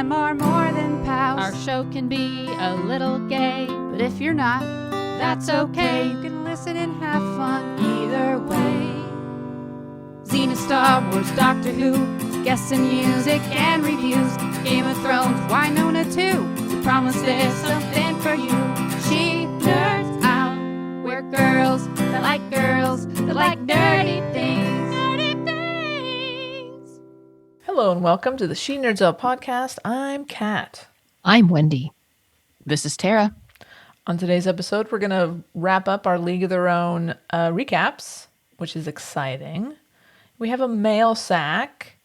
them are more than pals. Our show can be a little gay, But if you're not, that's okay. you can listen and have fun either way. Xena, Star Wars, Doctor Who, guests and music and reviews. Game of Thrones, Winona too. We promise there's something for you. She nerds out. We're girls that like nerdy things. Nerdy things. Hello and welcome to the She Nerds Out podcast. I'm Kat. I'm Wendy. This is Tara. On today's episode, we're going to wrap up our League of Their Own recaps, which is exciting. We have a mail sack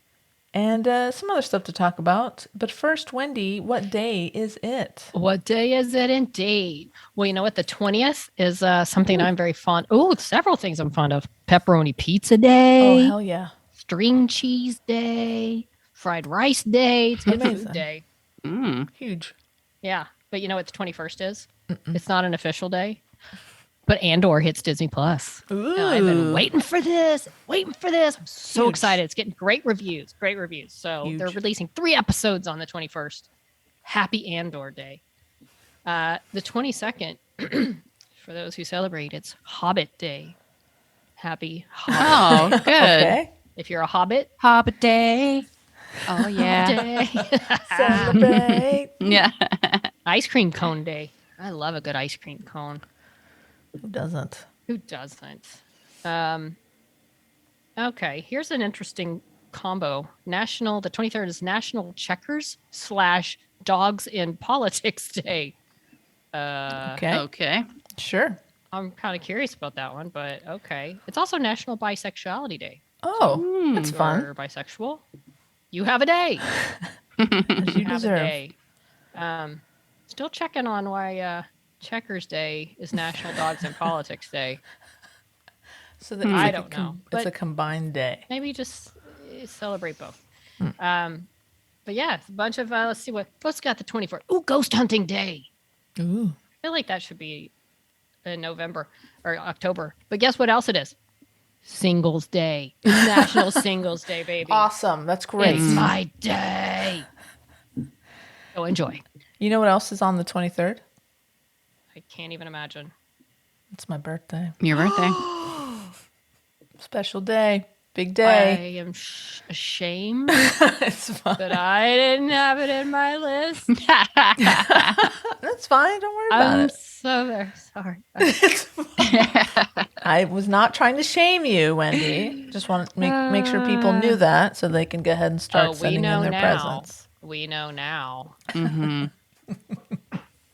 and some other stuff to talk about. But first, Wendy, what day is it? What day is it indeed? Well, you know what? The 20th is something I'm very fond. Oh, several things I'm fond of. Pepperoni pizza day. Oh, hell yeah. String cheese day. Fried rice day. It's good Amazing. food day. Huge. Yeah. But you know what the 21st is? It's not an official day. But Andor hits Disney Plus. Ooh. And I've been waiting for this. I'm so Huge. excited. It's getting great reviews. So Huge. they're releasing 3 episodes on the 21st. Happy Andor Day. The 22nd, for those who celebrate, it's Hobbit Day. Happy Hobbit. Oh, good. Okay. If you're a Hobbit, Hobbit Day. Oh, yeah. Day. Celebrate. Yeah. Ice cream cone day. I love a good ice cream cone. Who doesn't? Who doesn't? Okay, here's an interesting combo. The 23rd is National Checkers / Dogs in Politics Day. Okay. Okay. Sure. I'm kind of curious about that one, but okay. It's also National Bisexuality Day. Oh, that's If fun. you're bisexual, you have a day. As you Have a deserve. day. Still checking on why Checkers Day is National Dogs in Politics Day. So that I don't know, It's a but- combined day. Maybe just celebrate both. But yeah, it's a bunch of let's see what's got the 24th. Ooh, Ghost Hunting Day. Ooh. I feel like that should be in November or October. But guess what else it is? Singles Day. National Singles Day, baby. Awesome. That's great. It's my day. So enjoy. You know what else is on the 23rd? I can't even imagine. It's my birthday. Your birthday. Special day. Big I day. am ashamed It's fine. that I didn't have it in my list. That's fine. Don't worry about I'm it. so very sorry. It's fine. I was not trying to shame you, Wendy. Just want to make sure people knew that so they can go ahead and start we sending know in their now. presents. We know now. Mm-hmm.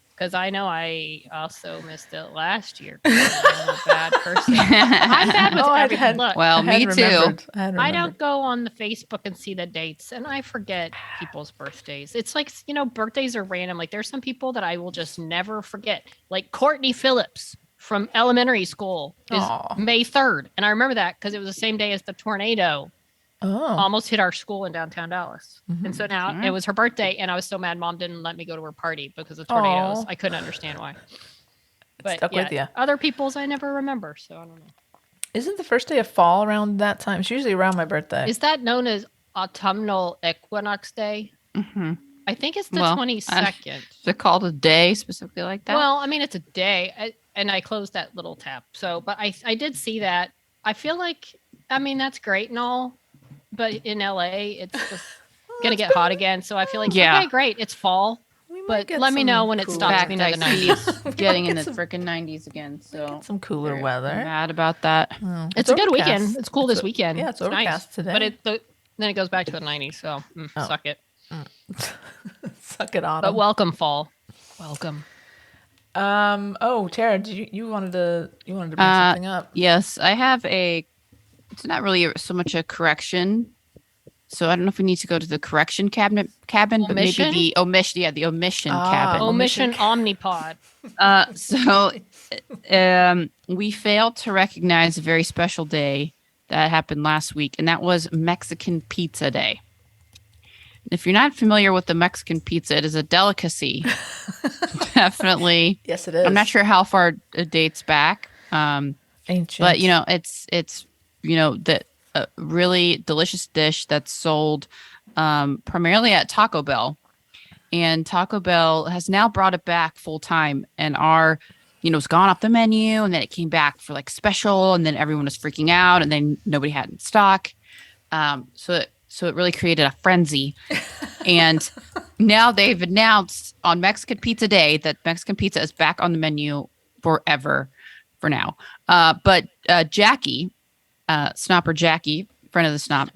Because I know I also missed it last year. 'Cause I'm a bad person. I'm bad with everything. Look, Well, I had me too. remembered. I had I remembered. don't go on the Facebook and see the dates, and I forget people's birthdays. It's like, birthdays are random. Like, there's some people that I will just never forget. Like Courtney Phillips from elementary school is Aw. May 3rd. And I remember that because it was the same day as the tornado Oh. almost hit our school in downtown Dallas. Mhm. And so now Alright. it was her birthday, and I was so mad mom didn't let me go to her party because of tornadoes. Aw. I couldn't understand why. But stuck with ya. other people's I never remember, so I don't know. Isn't the first day of fall around that time? It's usually around my birthday. Is that known as autumnal equinox day? Mm-hmm. I think it's the Well, 22nd. Is it called a day specifically like that? Well, I mean, it's a day, and I closed that little tab. So, but I did see that. I feel like, I mean, that's great and all, but in LA, it's just gonna get hot again. So I feel like, Yeah. okay, great, it's fall. We might But get let me some know when it cooler- stops Fact, being I in the see 90s. it's getting in the Get some- freaking 90s again. So Get some cooler very weather. Mad about that. Oh, It's a good overcast. weekend. It's cool this weekend. Yeah, it's nice. overcast today. But then it goes back to the 90s. So Oh. suck it. Suck it, But autumn. welcome fall. Welcome. Oh, Tara, did you wanted to bring something up? Yes, I have it's not really so much a correction. So I don't know if we need to go to the correction cabin, but Omission? maybe the omission. Yeah, the omission Ah. cabin. Omission Omnipod. We failed to recognize a very special day that happened last week, and that was Mexican Pizza Day. If you're not familiar with the Mexican pizza, it is a delicacy. Definitely. Yes, it is. I'm not sure how far it dates back, Ancient. but it's the really delicious dish that's sold primarily at Taco Bell. and Taco Bell has now brought it back full time, and it's gone off the menu, and then it came back for like special, and then everyone was freaking out, and then nobody had it in stock. So it really created a frenzy. And now they've announced on Mexican Pizza Day that Mexican pizza is back on the menu forever for now. But Jackie, Snopper Jackie, friend of the Snop,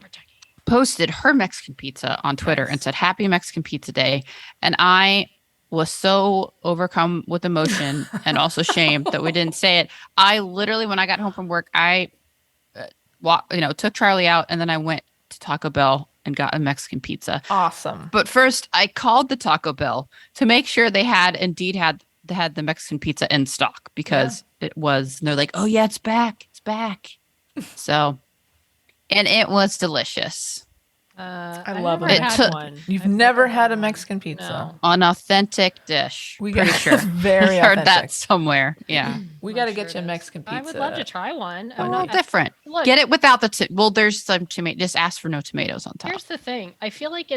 posted her Mexican pizza on Twitter and said, "Happy Mexican Pizza Day." And I was so overcome with emotion and also shame that we didn't say it. I literally, when I got home from work, I took Charlie out, and then I went to Taco Bell and got a Mexican pizza. Awesome. But first, I called the Taco Bell to make sure they had the Mexican pizza in stock, because it was. And they're like, "Oh yeah, it's back. It's back." So, and it was delicious. I love never it. had one. You've I've never had a one. Mexican pizza. No. An authentic dish. We Pretty got sure. very Heard authentic. that somewhere. Yeah. We I'm got to sure get it you a is. Mexican pizza. I would love to try one. A little different. Look, Get it without the well. There's some tomato. Just ask for no tomatoes on top. here's the thing. I feel like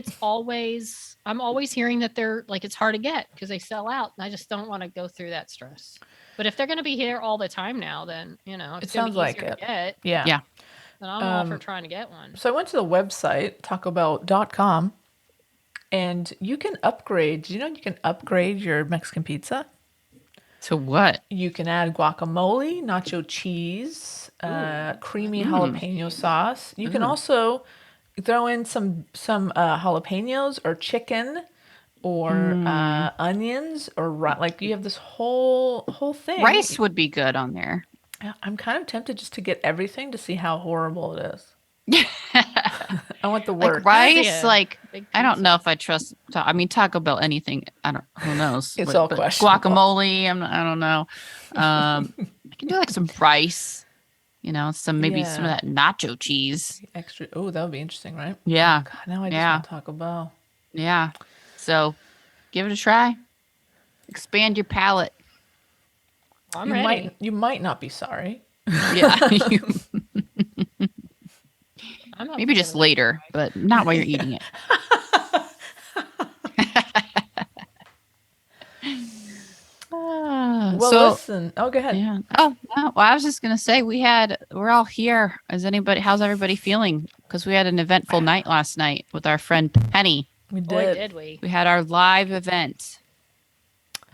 I'm always hearing that they're like it's hard to get because they sell out, and I just don't want to go through that stress. But if they're going to be here all the time now, then It it's gonna sounds be like easier it. to get. Yeah. Yeah. Then I'm all for trying to get one. So I went to the website, tacobell.com, and you can upgrade. Do you know you can upgrade your Mexican pizza? To what? You can add guacamole, nacho cheese, creamy jalapeno sauce. You can also throw in some jalapenos or chicken or onions or like you have this whole thing. Rice would be good on there. I'm kind of tempted just to get everything to see how horrible it is. I want the work. Like rice, Yeah. like Big I don't pizza. know if I trust. Taco Bell, anything. Who knows? It's all but questionable. guacamole. I don't know. I can do like some rice. Some of that nacho cheese. Extra. Oh, that would be interesting, right? Yeah, God, now I just Yeah. want Taco Bell. yeah. So, give it a try. Expand your palate. I'm You ready. you might not be sorry. Yeah. I'm up Maybe for just it. later, but not while you're eating it. Well, So listen. Oh, go ahead. yeah. Oh, no. Well, I was just gonna say we're all here. How's everybody feeling? Because we had an eventful night last night with our friend Penny. We Boy, did. did we. We had our live event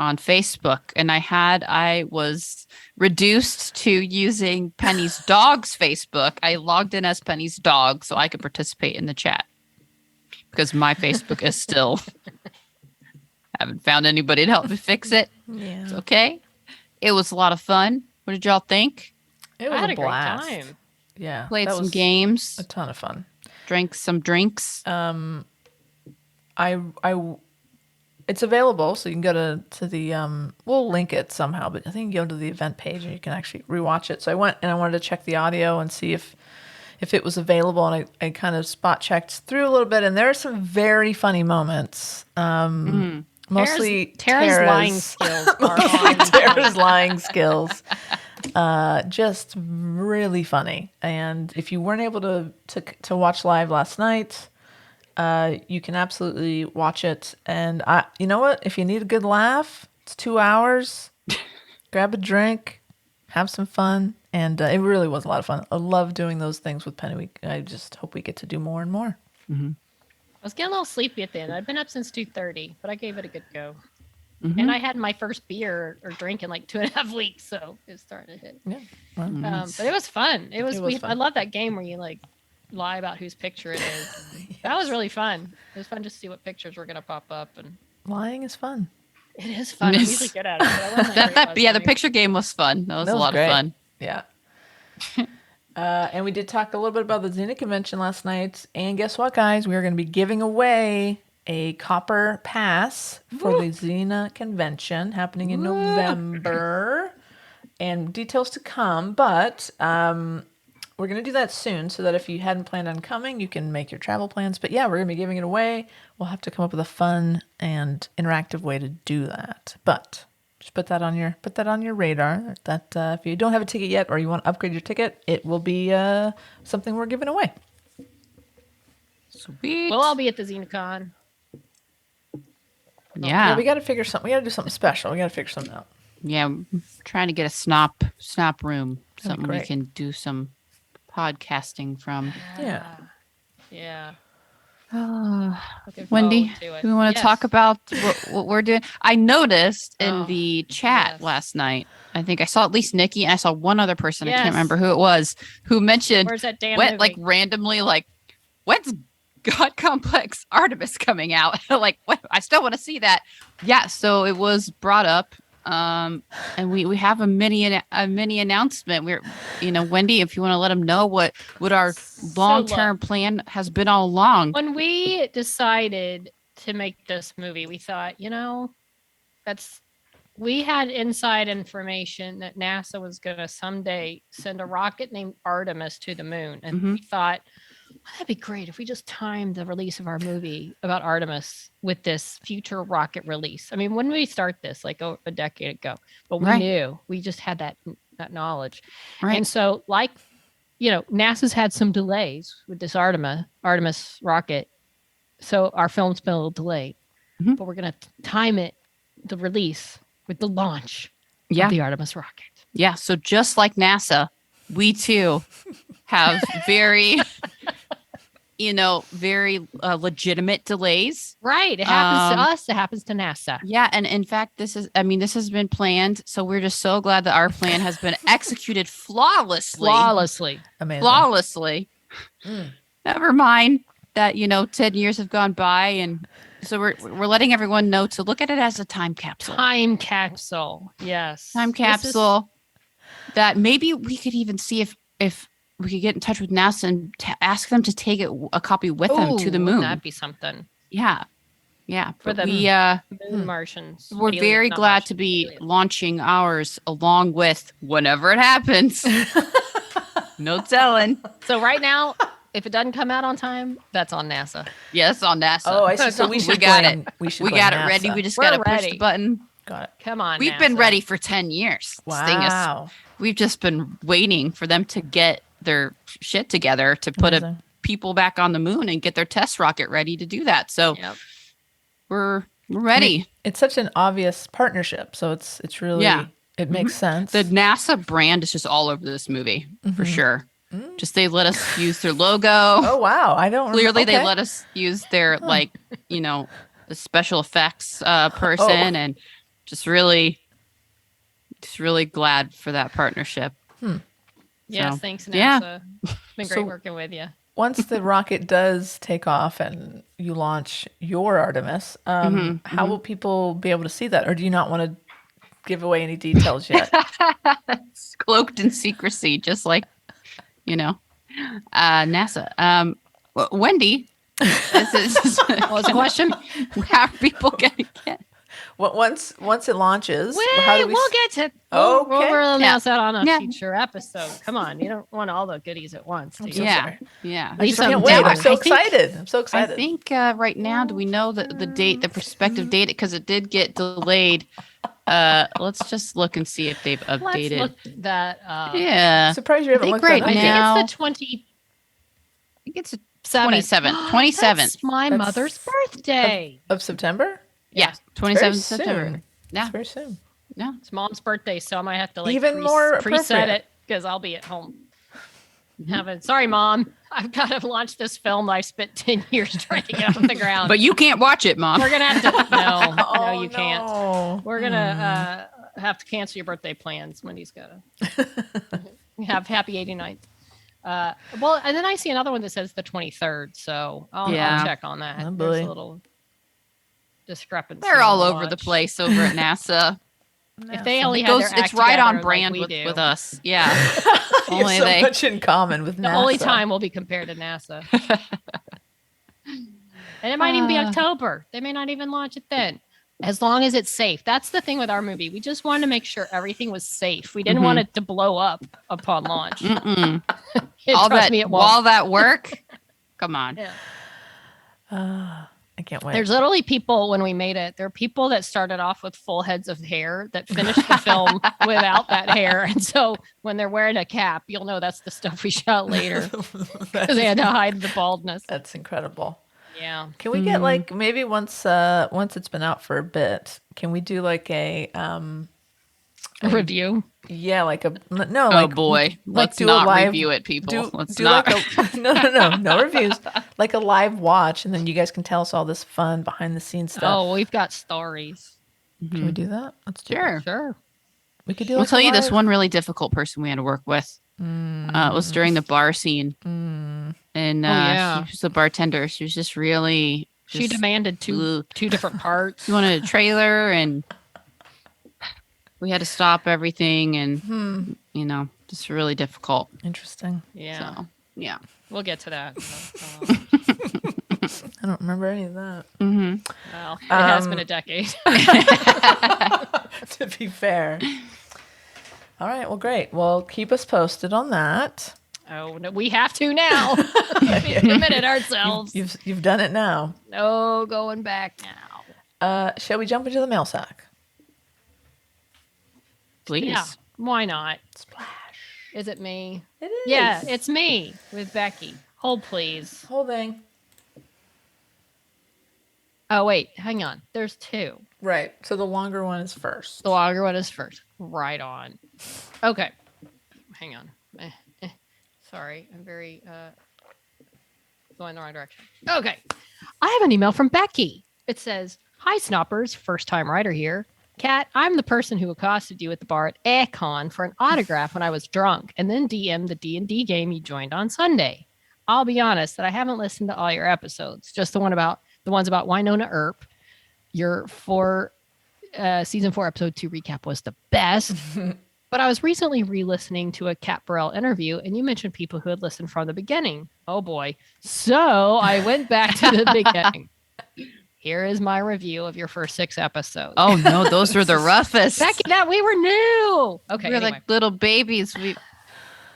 on Facebook, and I was reduced to using Penny's dog's Facebook. I logged in as Penny's dog so I could participate in the chat, because my Facebook is still haven't found anybody to help me fix it. Yeah. It's okay. It was a lot of fun. What did y'all think? It I was had a a great blast. time. Yeah. Played that some was games, A ton of fun. drank some drinks. I it's available, so you can go to the we'll link it somehow, but I think you go to the event page and you can actually rewatch it. So I went and I wanted to check the audio and see if it was available, and I kind of spot checked through a little bit, and there are some very funny moments. Mostly Tara's lying skills are mostly on Tara's lying skills. Just really funny. And if you weren't able to watch live last night, you can absolutely watch it. And you know what? If you need a good laugh, it's 2 hours. Grab a drink, have some fun, and it really was a lot of fun. I love doing those things with Penny. I just hope we get to do more and more. I was getting a little sleepy at the end. I'd been up since 2:30, but I gave it a good go. And I had my first beer or drink in like 2.5 weeks, so it's starting to hit. Yeah. Well, But it was fun. It was. It was I fun. love that game where you like lie about whose picture it is. That was really fun. It was fun to see what pictures were gonna pop up, and lying is fun. it is fun. I'm usually good at it. But I wasn't The great last night. picture game was fun. That was That a was lot great. of fun. Yeah. And we did talk a little bit about the Xena convention last night. And guess what, guys? We are going to be giving away a copper pass for the Xena convention happening in November. And details to come. But we're going to do that soon so that if you hadn't planned on coming, you can make your travel plans. But yeah, we're going to be giving it away. We'll have to come up with a fun and interactive way to do that. But just put that on your radar. That if you don't have a ticket yet or you want to upgrade your ticket, it will be something we're giving away. Sweet. We'll all be at the XenaCon. Yeah. we got to figure something. We got to do something special. We got to figure something out. Yeah, I'm trying to get a snop room, That'd be something we great. can do some podcasting from. Yeah. Yeah. Looking Wendy, forward to it. do we want to Yes. talk about what we're doing? I noticed in Oh, the chat yes. last night, I think I saw at least Nikki and I saw one other person, I Yes. can't remember who it was, who mentioned Where's that damn went movie? like randomly like, when's God Complex Artemis coming out? Like, what? I still want to see that. Yeah, so it was brought up. And we have a mini announcement. We're, Wendy, if you want to let them know what our long-term plan has been all along. When we decided to make this movie, we thought, we had inside information that NASA was going to someday send a rocket named Artemis to the moon. And we thought, that'd be great if we just timed the release of our movie about Artemis with this future rocket release. I mean, when did we start this? Like a decade ago. But we knew. We just had that knowledge. Right. And so, NASA's had some delays with this Artemis rocket. So our film's been a little delayed. But we're going to time it, the release, with the launch of the Artemis rocket. Yeah. So just like NASA, we too have very, very legitimate delays. Right. It happens to us. It happens to NASA. Yeah. And in fact, this has been planned. So we're just so glad that our plan has been executed flawlessly. Amazing. Flawlessly. Never mind that, 10 years have gone by. And so we're letting everyone know to look at it as a time capsule. Time capsule. Yes. Time capsule that maybe we could even see if we could get in touch with NASA and ask them to take a copy with them to the moon. That'd be something. Yeah. Yeah. For the moon Martians. We're very glad to be launching ours along with whenever it happens. No telling. So right now, if it doesn't come out on time, that's on NASA. Yes, on NASA. Oh, I see. So we got blame- it. We, should We blame got it NASA. ready. We just We're got to push ready. the button. Got it. Come on, We've been NASA. ready for 10 years. This thing is- Wow. we've just been waiting for them to get their shit together to put Amazing. people back on the moon and get their test rocket ready to do that. So Yep. we're ready. It's such an obvious partnership, so it's really it makes sense. The NASA brand is just all over this movie for sure. Just they let us use their logo. Oh wow, I don't Clearly, they okay. let us use their the special effects person, and just really glad for that partnership. Yes, So, thanks, NASA. yeah. It's been great So- working with you. Once the rocket does take off and you launch your Artemis, how will people be able to see that, or do you not want to give away any details yet? It's cloaked in secrecy, just like NASA. Wendy, this is What was the question? how are people gonna get? Once it launches, how do we? We'll get to. Okay. We'll announce that on a Yeah. future episode. Come on, you don't want all the goodies at once. Do you? so Yeah, sorry. yeah. I just Lisa, can't wait. no, I'm so I think- excited. I'm so I excited. think right now, do we know the date, the prospective date? Because it did get delayed. Let's just look and see if they've Let's updated. look that up. Yeah, Surprised you haven't think looked right that I up think yet. now- it's the 27th. I think it's 27th. 27th. That's my That's- mother's birthday. of September. Yeah, Very 27th soon. September. Yeah, It's very soon. yeah. It's mom's birthday, so I might have to Even more preset appropriate. it because I'll be at home. Sorry, Mom. I've got to launch this film I've spent 10 years trying to get off the ground. But you can't watch it, Mom. We're gonna have to. No, Oh, no, you can't. no. We're gonna have to cancel your birthday plans. Wendy's gotta have happy 89th. Well, and then I see another one that says the 23rd, so I'll check on that. Oh, There's boy. a little discrepancy. They're in all the over the launch. place over at NASA. If they only It had goes, their it's act right on together like brand we with, do. with us. Yeah. You Only have so they. much in common with The NASA. only time we'll be compared to NASA. And it might even be October. They may not even launch it then. As long as it's safe. That's the thing with our movie. We just wanted to make sure everything was safe. We didn't want it to blow up upon launch. Mm-mm. And all trust that, me, it won't. all that work. Come on. Yeah. I can't wait. There's literally people when we made it. There are people that started off with full heads of hair that finished the film without that hair, and so when they're wearing a cap, you'll know that's the stuff we shot later because they had to hide the baldness. That's incredible. Yeah. Can we get like maybe once it's been out for a bit, can we do like a Review. yeah, like a no, Oh like boy, like let's do a not live review it, people. Let's do not. like a no reviews, like a live watch, and then you guys can tell us all this fun behind the scenes stuff. Oh, we've got stories. Can we do that? Let's do Sure. that. Sure. We could do. I'll Like tell a you this live- one really difficult person we had to work with. It was during the bar scene, and yeah. she was the bartender. She was just really. She just- demanded ugh. two different parts. She wanted a trailer, and we had to stop everything, and just really difficult. Interesting. Yeah. So yeah. We'll get to that. I don't remember any of that. Well, it has been a decade. To be fair. All right. Well, great. Well, keep us posted on that. Oh, no, we have to now. We committed ourselves. You've done it now. No going back now. Shall we jump into the mail sack? Please. Yeah. Why not? Splash. Is it me? It is. Yeah, it's me with Becky. Hold, please. Holding. Oh, wait. Hang on. There's two. Right. So the longer one is first. The longer one is first. Right on. Okay. Hang on. Sorry. I'm very going the wrong direction. Okay. I have an email from Becky. It says, "Hi, Snoppers. First time writer here. Kat, I'm the person who accosted you at the bar at Econ for an autograph when I was drunk and then DM'd the D&D game you joined on Sunday. I'll be honest that I haven't listened to all your episodes, just the ones about Winona Earp. Your season 4 episode 2 recap was the best. But I was recently re-listening to a Kat Burrell interview, and you mentioned people who had listened from the beginning. Oh boy. So I went back to the beginning. Here is my review of your first 6 episodes." Oh no, those were the roughest. Becky, that we were new. Okay. We were Anyway. like little babies.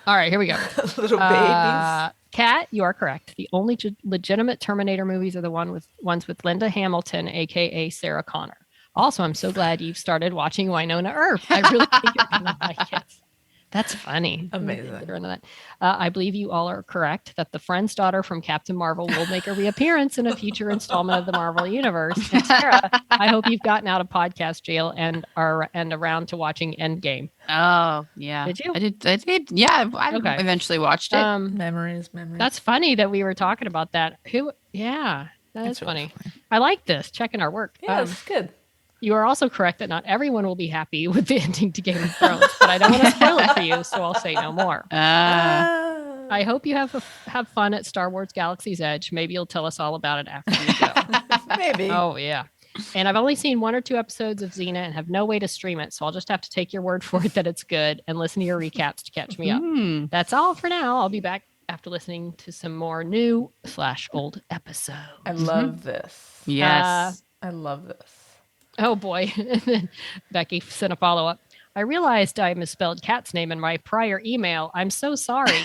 All right, here we go. Little babies. Kat, you are correct. The only legitimate Terminator movies are the ones with Linda Hamilton, aka Sarah Connor. Also, I'm so glad you've started watching Winona Earp. I really think you're gonna like it. That's funny. Amazing. Consider that. I believe you all are correct that the friend's daughter from Captain Marvel will make a reappearance in a future installment of the Marvel Universe. And Sarah, I hope you've gotten out of podcast jail and are around to watching Endgame. Oh yeah. Did you? I did. Yeah, I Okay. eventually watched it. Memories. That's funny that we were talking about that. Yeah, that is That's really funny. I like this. Checking our work. Yeah, it's good. You are also correct that not everyone will be happy with the ending to Game of Thrones, but I don't want to spoil it for you, so I'll say no more. I hope you have fun at Star Wars Galaxy's Edge. Maybe you'll tell us all about it after you go. Maybe. Oh, yeah. And I've only seen 1 or 2 episodes of Xena and have no way to stream it, so I'll just have to take your word for it that it's good and listen to your recaps to catch me up. That's all for now. I'll be back after listening to some more new/old episodes. I love this. Yes. I love this. Oh boy. And then Becky sent a follow-up. "I realized I misspelled Kat's name in my prior email. I'm so sorry.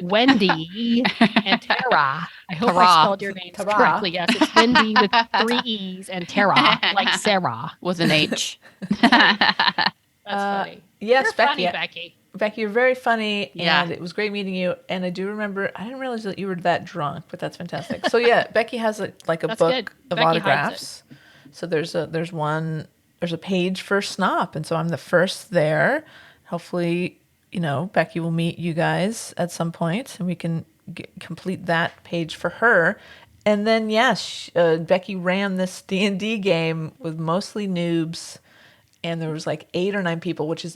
Wendy and Tara. I hope I Tara. spelled your names Tara. correctly. Yes, it's Wendy with 3 E's and Tara, like Sarah." With an H. That's funny. Yes, You're Becky. funny, Becky. Becky, you're very funny, Yeah. and it was great meeting you. And I do remember, I didn't realize that you were that drunk, but that's fantastic. So yeah, Becky has a That's book good. of Becky hides autographs. So there's a page for Snop, and so I'm the first there. Hopefully, Becky will meet you guys at some point, and we can complete that page for her. And then yes, Becky ran this D&D game with mostly noobs. And there was like 8 or 9 people, which is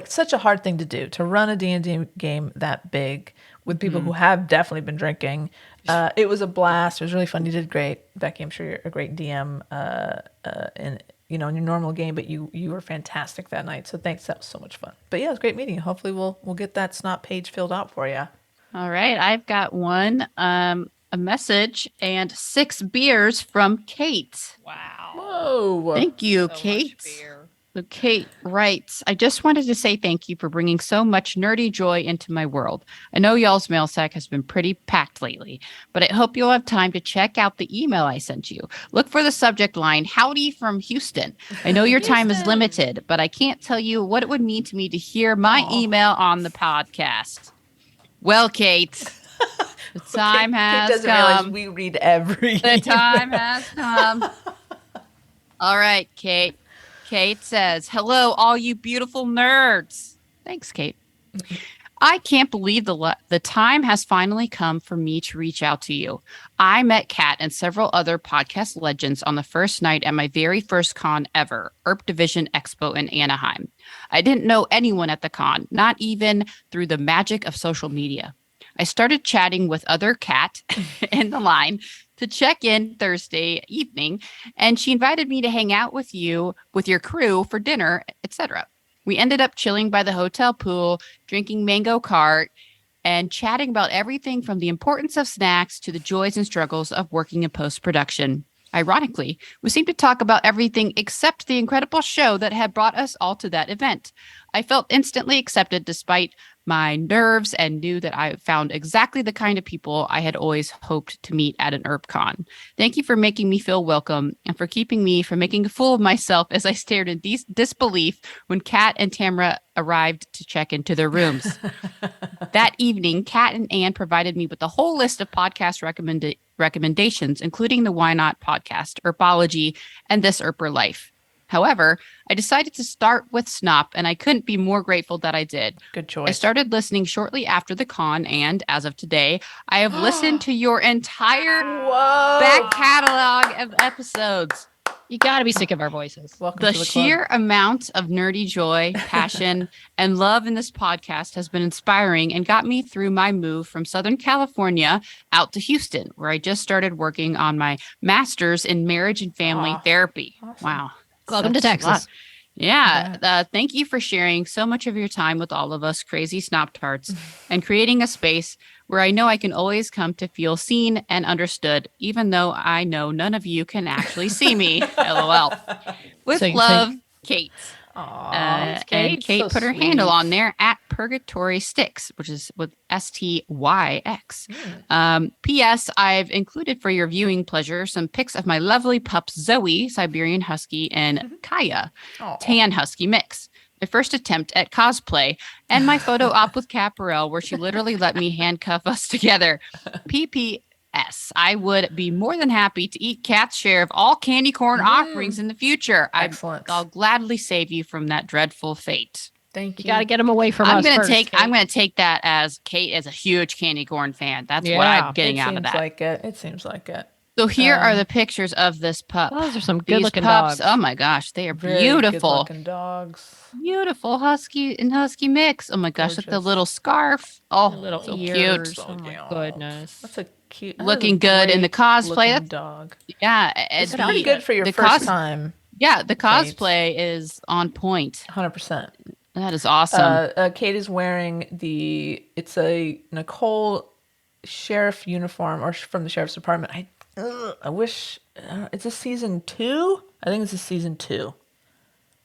such a hard thing to do, to run a D&D game that big with people who have definitely been drinking. It was a blast. It was really fun. You did great, Becky. I'm sure you're a great DM in your normal game, but you were fantastic that night. So thanks. That was so much fun. But yeah, it was great meeting you. Hopefully we'll get that Snot page filled out for you. All right. I've got one, a message and 6 beers from Kate. Wow. Whoa. Thank you, So much Kate. beer. So Kate writes, "I just wanted to say thank you for bringing so much nerdy joy into my world. I know y'all's mail sack has been pretty packed lately, but I hope you'll have time to check out the email I sent you. Look for the subject line, Howdy from Houston. I know your time is Houston. limited, but I can't tell you what it would mean to me to hear my email on the podcast." Well, Kate, The time Kate has doesn't realize come. we read every The email. time has come. All right, Kate. Kate says, "Hello, all you beautiful nerds." Thanks, Kate. I can't believe the time has finally come for me to reach out to you. I met Kat and several other podcast legends on the first night at my very first con ever, Erp Division Expo in Anaheim. I didn't know anyone at the con, not even through the magic of social media. I started chatting with other Kat in the line to check in Thursday evening, and she invited me to hang out with you, with your crew for dinner, etc. We ended up chilling by the hotel pool, drinking mango cart, and chatting about everything from the importance of snacks to the joys and struggles of working in post-production. Ironically, we seemed to talk about everything except the incredible show that had brought us all to that event. I felt instantly accepted despite my nerves and knew that I found exactly the kind of people I had always hoped to meet at an ERPCon. Thank you for making me feel welcome and for keeping me from making a fool of myself as I stared in disbelief when Kat and Tamara arrived to check into their rooms. That evening, Kat and Anne provided me with a whole list of podcast recommendations, including the Why Not podcast, Herbology, and This Herper Life. However, I decided to start with Snop, and I couldn't be more grateful that I did. Good choice. I started listening shortly after the con, and as of today, I have listened to your entire back catalog of episodes. You got to be sick of our voices. Welcome The to the sheer amount of nerdy joy, passion, and love in this podcast has been inspiring and got me through my move from Southern California out to Houston, where I just started working on my master's in marriage and family therapy. awesome. Wow. Welcome to That's a lot. Texas. Yeah. Thank you for sharing so much of your time with all of us crazy snop tarts and creating a space where I know I can always come to feel seen and understood, even though I know none of you can actually see me. LOL. With So you love, Kate. Aw, And Kate, Kate so put her sweet. handle on there at Purgatory Sticks, which is with STYX. P.S. I've included for your viewing pleasure some pics of my lovely pups Zoe, Siberian Husky, and Kaya, Aw. Tan Husky mix. My first attempt at cosplay, and my photo op with Caparel, where she literally let me handcuff us together. P.P.S. I would be more than happy to eat Kat's share of all candy corn offerings in the future. Excellent. I'll gladly save you from that dreadful fate. Thank You you. got to get them away from I'm us. gonna first, take. Kate. I'm gonna take that as Kate is a huge candy corn fan. That's what Yeah, I'm getting it out of seems that. like it. It seems like it. So here are the pictures of this pup. Those are some These good-looking pups. dogs. Oh my gosh, they are Very beautiful. good-looking dogs. Beautiful husky and husky mix. Oh my gosh, with the Gorgeous. little scarf. Oh, Little so ears. cute. Oh my cute. goodness. That's a cute, Looking good in the cosplay. looking dog. Yeah, It's pretty good for your the first time. Yeah, the cosplay is on point. 100%. That is awesome. Kate is wearing it's a Nicole sheriff uniform or from the sheriff's department. I wish it's a season 2. I think it's a season 2.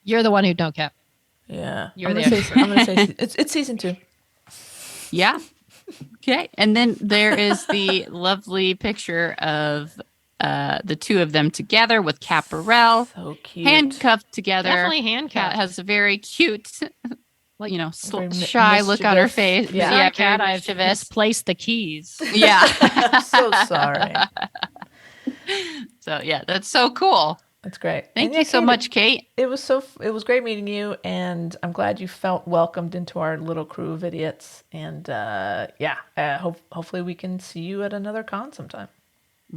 You're the one who don't care. Yeah, You're I'm the gonna say it's season 2. Yeah. Okay. And then there is the lovely picture of the two of them together with Caparel, So cute. handcuffed together. Definitely Kat handcuffed. has a very cute, Like, Very shy look on her mischievous. face. Yeah. Sorry, very Kat, I've mischievous. misplaced the keys. Yeah. I'm so sorry. So yeah, that's so cool. That's great. Thank And you yeah, so Kate, much, Kate. It was great meeting you, and I'm glad you felt welcomed into our little crew of idiots. And hopefully we can see you at another con sometime.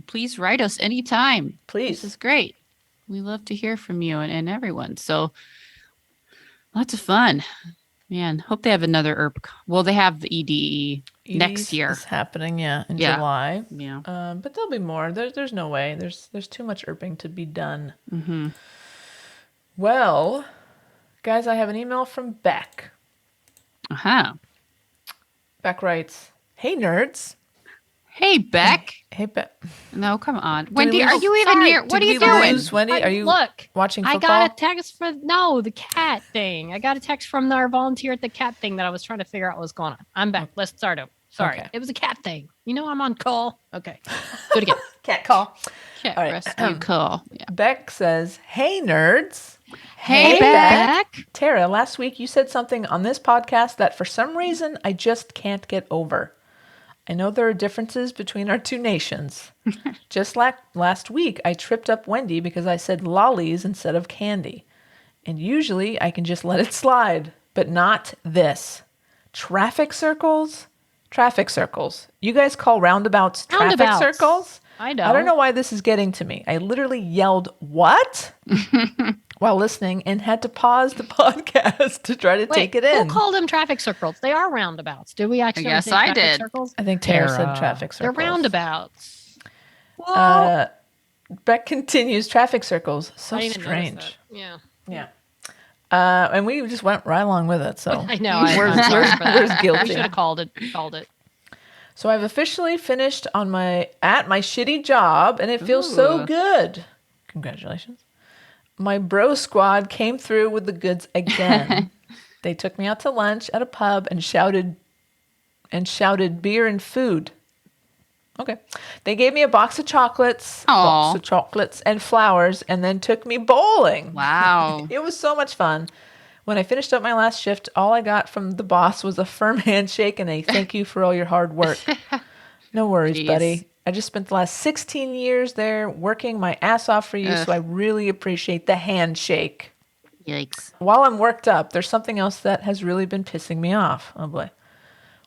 Please write us anytime. Please. This is great. We love to hear from you and everyone. So lots of fun. Man, hope they have another ERP. Well, they have the EDE next year. It's happening, in Yeah. July. Yeah. But there'll be more. There's no way. There's too much ERPing to be done. Mm-hmm. Well, guys, I have an email from Beck. Uh-huh. Beck writes, "Hey nerds." Hey, Beck. Hey Beck. No, come on. we Wendy, lose- are you even Sorry, here? What are Did you we doing? lose Wendy? Are you Look, watching I football? got a text for the cat thing. I got a text from our volunteer at the cat thing that I was trying to figure out what was going on. I'm back. Let's start over. Sorry. Okay. It was a cat thing. You know I'm on call. Okay. Do it again. Cat call. Cat All right. rescue call. Yeah. Beck says, "Hey nerds." Hey, Beck. Tara, last week you said something on this podcast that for some reason I just can't get over. I know there are differences between our two nations. Just last week, I tripped up Wendy because I said lollies instead of candy. And usually I can just let it slide, but not this. Traffic circles? Traffic circles. You guys call roundabouts traffic Roundabouts. circles? I know. I don't know why this is getting to me. I literally yelled, "What?" while listening and had to pause the podcast to try to take it in. Who called them traffic circles? They are roundabouts. Did we actually guess say I traffic did. circles? I think Tara said traffic circles. They're roundabouts. Well, Beck continues, traffic circles. So I didn't even notice strange. that. Yeah. Yeah. And we just went right along with it. So I know. We're guilty. We should have called it. So I've officially finished at my shitty job, and it feels so good. Congratulations. My bro squad came through with the goods again. They took me out to lunch at a pub and shouted beer and food. Okay. They gave me a box of chocolates, and flowers, and then took me bowling. Wow. It was so much fun. When I finished up my last shift, all I got from the boss was a firm handshake and a thank you for all your hard work. No worries, buddy. I just spent the last 16 years there working my ass off for you, so I really appreciate the handshake. Yikes. While I'm worked up, there's something else that has really been pissing me off. Oh, boy.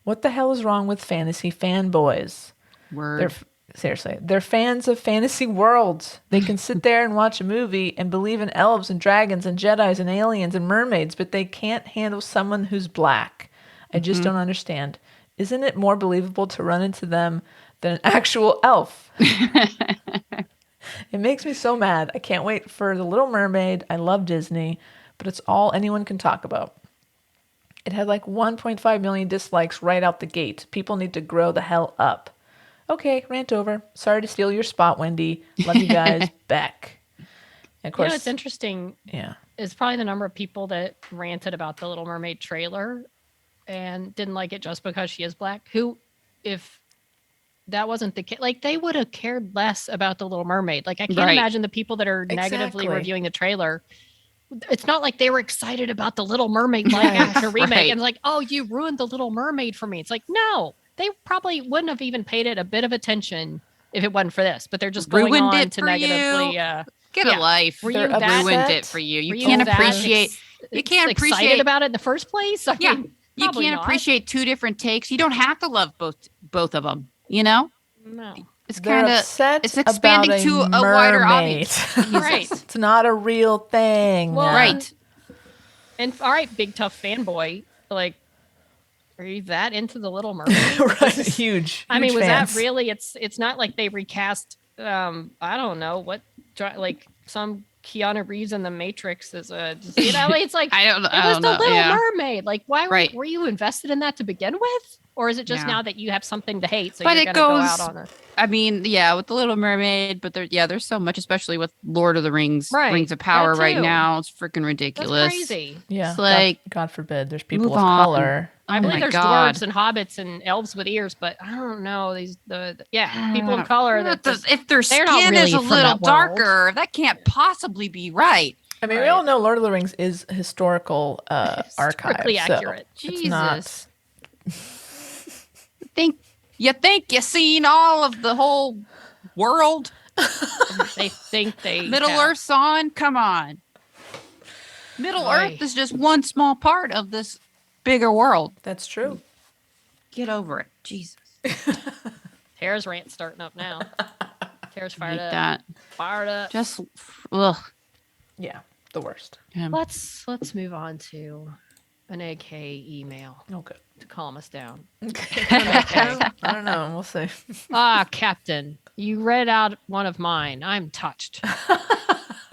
What the hell is wrong with fantasy fanboys? Word. Seriously, they're fans of fantasy worlds. They can sit there and watch a movie and believe in elves and dragons and Jedis and aliens and mermaids, but they can't handle someone who's black. I just don't understand. Isn't it more believable to run into them than an actual elf? It makes me so mad. I can't wait for The Little Mermaid. I love Disney, but it's all anyone can talk about. It had like 1.5 million dislikes right out the gate. People need to grow the hell up. Okay, rant over. Sorry to steal your spot, Wendy. Love you guys. Beck. And of course, it's interesting. Yeah. It's probably the number of people that ranted about the Little Mermaid trailer and didn't like it just because she is black. Who, if that wasn't the case, like they would have cared less about the Little Mermaid. Like I can't imagine the people that are negatively reviewing the trailer. It's not like they were excited about the Little Mermaid live action remake and like, oh, you ruined the Little Mermaid for me. It's like, no. They probably wouldn't have even paid it a bit of attention if it wasn't for this, but they're just going ruined on it to for negatively get a life. Were you you that ruined it for you. were You can't that appreciate. You can't excited appreciate about it in the first place. I mean, you probably can't not. appreciate two different takes. You don't have to love both of them. You know, No, it's They're kind of upset it's expanding about to a mermaid. wider audience. right. It's not a real thing. Well, Right. And all right, big tough fanboy. Like, are you that into the Little Mermaid? Right. Huge. I mean, was fans. that really? It's not like they recast. I don't know what, like some Keanu Reeves in The Matrix is a. You know, it's like I don't. it was the Little yeah. Mermaid. Like, why were you invested in that to begin with? Or is it just now that you have something to hate, so but you're it going to go goes. out on it? I mean, yeah, with the Little Mermaid, but there's so much, especially with Lord of the Rings, Right. Rings of Power That right too. now. It's freaking That's ridiculous. crazy. Yeah. It's like, God forbid, there's people move of on. color. I Oh believe my there's God. dwarves and hobbits and elves with ears, but I don't know these people of color that if their they're not skin really is a from little that world. darker, that can't possibly be right. I mean, we all know Lord of the Rings is historical archive. Historically so accurate. It's not. Jesus. You think you've seen all of the whole world? They think they Middle have. Earth's on? Come on. Middle Boy. Earth is just one small part of this bigger world. That's true. Get over it. Jesus. Tara's rant starting up now. Tara's fired Hate up. that. Fired up. Just, ugh. Yeah, the worst. Let's move on to an AK email Okay. to calm us down. Okay. Okay. I don't know. We'll see. Captain, you read out one of mine. I'm touched.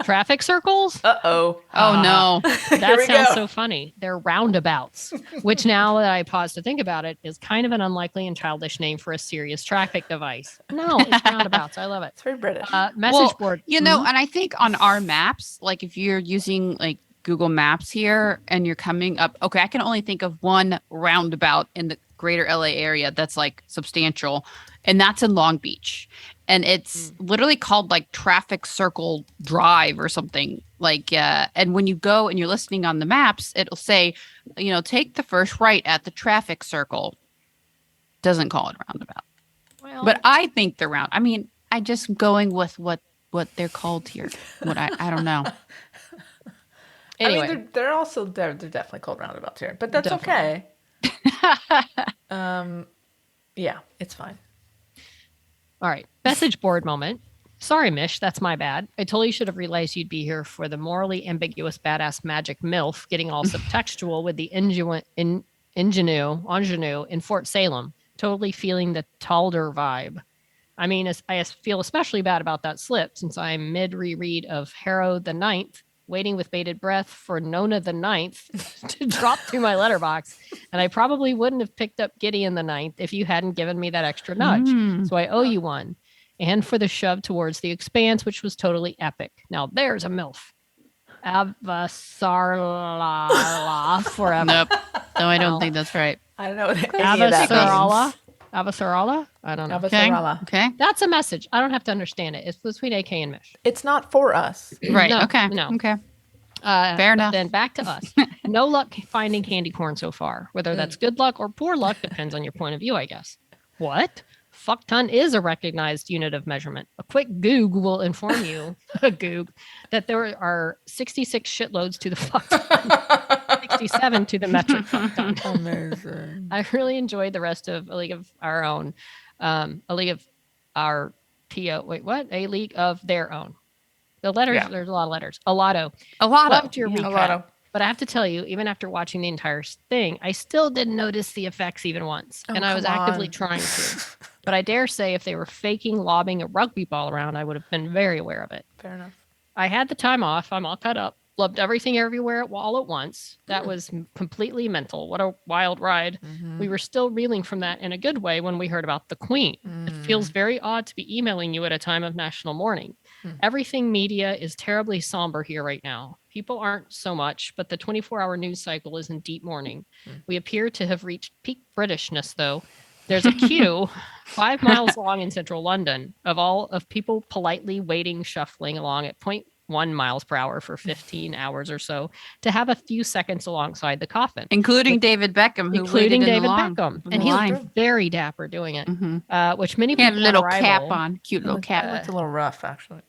Traffic circles? Uh-oh. Oh, no. That we sounds go. so funny. They're roundabouts, which now that I pause to think about it is kind of an unlikely and childish name for a serious traffic device. No, it's roundabouts. I love it. It's very British. Message board. You know, and I think on our maps, like if you're using like Google Maps here and you're coming up, okay, I can only think of one roundabout in the greater LA area that's like substantial, and that's in Long Beach. And it's literally called like Traffic Circle Drive or something like, and when you go and you're listening on the maps, it'll say, you know, take the first right at the traffic circle. doesn't call it a roundabout. Well, But I think they're round. I mean, I just going with what they're called here. What I don't know. anyway, I mean, they're definitely called roundabouts here, but that's Definitely. okay. Yeah, it's fine. all right. Message board moment. Sorry, Mish, that's my bad. I totally should have realized you'd be here for the morally ambiguous badass magic MILF getting all subtextual with the ingenue in Fort Salem. Totally feeling the Talder vibe. I mean, I feel especially bad about that slip since I'm mid reread of Harrow the Ninth, waiting with bated breath for Nona the Ninth to drop through my letterbox. And I probably wouldn't have picked up Gideon the Ninth if you hadn't given me that extra nudge. So I owe you one. And for the shove towards the expanse, which was totally epic. Now there's a MILF. Avasarala forever. Nope. No, I don't Well, think that's right. I don't know what any of that Avasarala? means. Avasarala? I don't know. Okay. Avasarala. Okay. That's a message. I don't have to understand it. It's between AK and Mish. It's not for us. Right. No, okay. no. Okay. Fair Fair enough. Then back to us. No luck finding candy corn so far. Whether that's good luck or poor luck depends on your point of view, I guess. What? Fuck ton is a recognized unit of measurement. A quick goog will inform you, that there are 66 shitloads to the fuck ton, 67 to the metric fuck ton. Amazing. I really enjoyed the rest of A League of Our Own. A League of Our TO. Wait, what? A League of Their Own. The letters, Yeah. There's a lot of letters. A lotto. A lot Loved of. your A recap. lotto. But I have to tell you, even after watching the entire thing, I still didn't notice the effects even once. Oh, and I was come actively on. trying to. But I dare say if they were faking lobbing a rugby ball around, I would have been very aware of it. Fair enough. I had the time off. I'm all cut up. Loved everything everywhere all at once. That was completely mental. What a wild ride. We were still reeling from that in a good way when we heard about the Queen. It feels very odd to be emailing you at a time of national mourning. Everything media is terribly somber here right now. People aren't so much, but the 24-hour news cycle is in deep mourning. We appear to have reached peak Britishness, though. There's a queue 5 miles long in central London of people politely waiting, shuffling along at 0.1 miles per hour for 15 hours or so to have a few seconds alongside the coffin. Including David Beckham, who Including waited in David the long, Beckham. in And the he line. looked very dapper doing it, which many He had people a little on cap Arrival- on. Cute little It cap. looked a little rough, actually.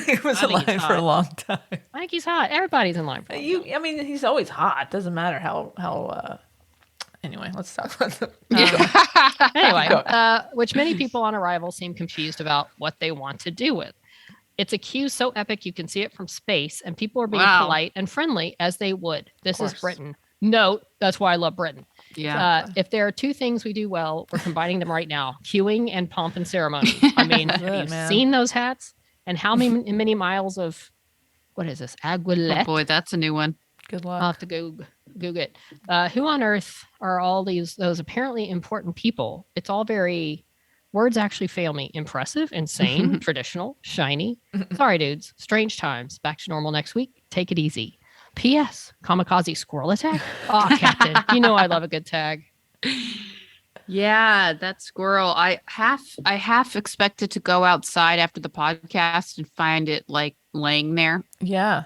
He was I in think line he's for a hot. long time. I think he's hot. Everybody's in line for him. I mean, he's always hot. Doesn't matter how. Anyway, let's talk about the. Anyway, Go. which many people on Arrival seem confused about what they want to do with. It's a queue so epic you can see it from space, and people are being Wow. polite and friendly as they would. This is course. Britain. Note, that's why I love Britain. Yeah. If there are two things we do well, we're combining them right now: queuing and pomp and ceremony. I mean, That's have it, you man. seen those hats? And how many miles of what is this? Oh Aguilette? boy, that's a new one. Good I'll luck. have to Google it. Who on earth are all those apparently important people? It's all very words actually fail me. Impressive, insane, traditional, shiny. Sorry, dudes. Strange times. Back to normal next week. Take it easy. P.S. Kamikaze squirrel attack. Oh, Captain, you know I love a good tag. Yeah, that squirrel. I half expected to go outside after the podcast and find it like laying there, Yeah.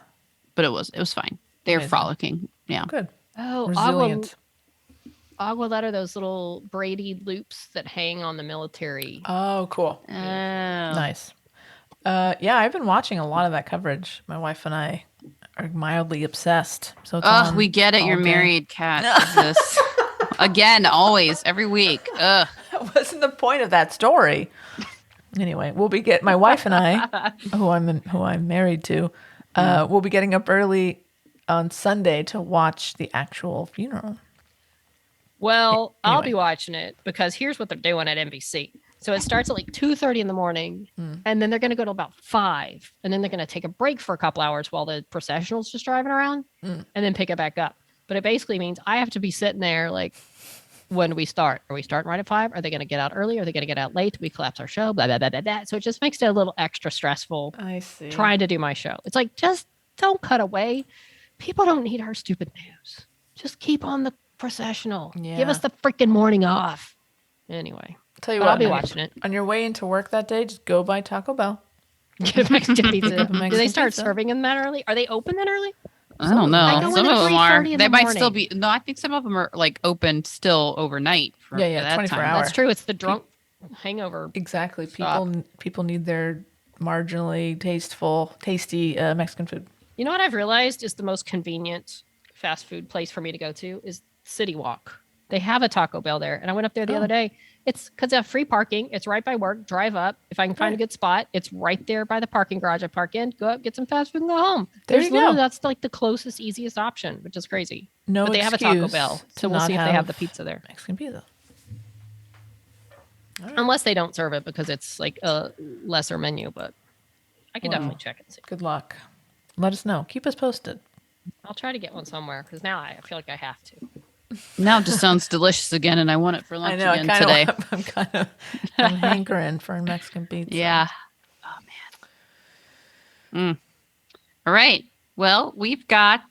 but it was fine. They're Amazing. frolicking. Yeah. Good. Oh, Resilient. Aguilette are those little braided loops that hang on the military. Oh, cool. Oh. Nice. Yeah, I've been watching a lot of that coverage. My wife and I are mildly obsessed. So it's Oh, on we get it. all You're day. married, Kat. This again, always, every week. Ugh. That wasn't the point of that story. Anyway, we'll be my wife and I, who I'm married to, we'll be getting up early on Sunday to watch the actual funeral. Well, I'll Anyway. be watching it because here's what they're doing at NBC. So it starts at like 2:30 in the morning, and then they're going to go to about 5, and then they're going to take a break for a couple hours while the processional's just driving around, and then pick it back up. But it basically means I have to be sitting there like, when do we start? Are we starting right at 5? Are they going to get out early? Are they going to get out late? Do we collapse our show? Blah, blah, blah, blah, blah. So it just makes it a little extra stressful I see. trying to do my show. It's like, just don't cut away. People don't need our stupid news. Just keep on the processional. Give Yeah. us the freaking morning off. Anyway, Tell you but what, I'll be on your- watching it. On your way into work that day, just go by Taco Bell. Get Mexican pizza. Get a Do they Mexican start pizza. serving them that early? Are they open that early? I don't know. I go Some in of at them are. 3:30 in They the might still morning. be. No, I think some of them are like open still overnight. For Yeah, that 24 time. hours. That's true. It's the drunk hangover. Exactly. Stop. People need their marginally tasty Mexican food. You know what I've realized is the most convenient fast food place for me to go to is City Walk. They have a Taco Bell there, and I went up there the other day. It's because they have free parking. It's right by work. Drive up. If I can find a good spot, it's right there by the parking garage. I park in, go up, get some fast food, and go home. There you go. That's like the closest, easiest option, which is crazy. No But they have a Taco excuse Bell, to so we'll not see if they have the pizza there. Mexican pizza. Unless they don't serve it because it's like a lesser menu, but I can Wow. definitely check and see. Good luck. Let us know. Keep us posted. I'll try to get one somewhere because now I feel like I have to. Now it just sounds delicious again, and I want it for lunch again today. I'm hankering for a Mexican pizza. Yeah. Oh man. All right. Well, we've got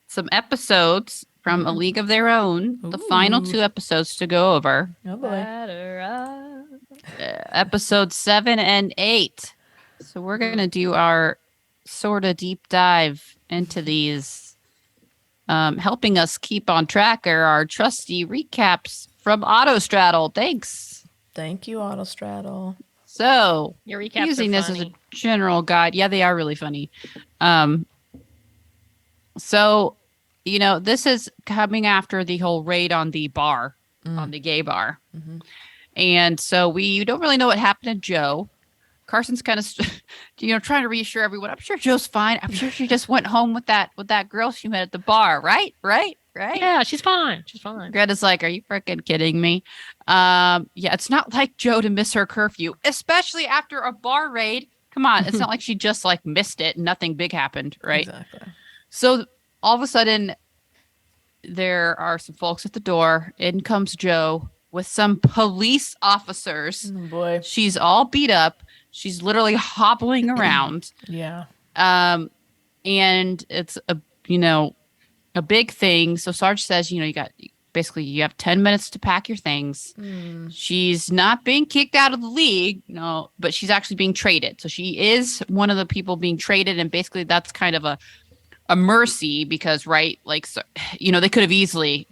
some episodes from A League of Their Own. The final 2 episodes to go over. Oh boy. Episodes 7 and 8. So we're gonna do our sort of deep dive into these. Helping us keep on track are our trusty recaps from Autostraddle. Thanks. Thank you, Autostraddle. So Your recaps using are this as a funny. general guide. Yeah, they are really funny. So, this is coming after the whole raid on the bar, on the gay bar. Mm-hmm. And so we don't really know what happened to Joe. Carson's kind of, trying to reassure everyone. I'm sure Joe's fine. I'm sure she just went home with that girl she met at the bar. Right? Yeah, she's fine. She's fine. Greta's like, are you freaking kidding me? Yeah, it's not like Joe to miss her curfew, especially after a bar raid. Come on. It's not like she just like missed it and nothing big happened. Right. Exactly. So all of a sudden there are some folks at the door. In comes Joe with some police officers. Oh boy. She's all beat up. She's literally hobbling around. Yeah. And it's a big thing. So Sarge says, you have 10 minutes to pack your things. She's not being kicked out of the league, but she's actually being traded. So she is one of the people being traded. And basically that's kind of a mercy because, right. Like, so, they could have easily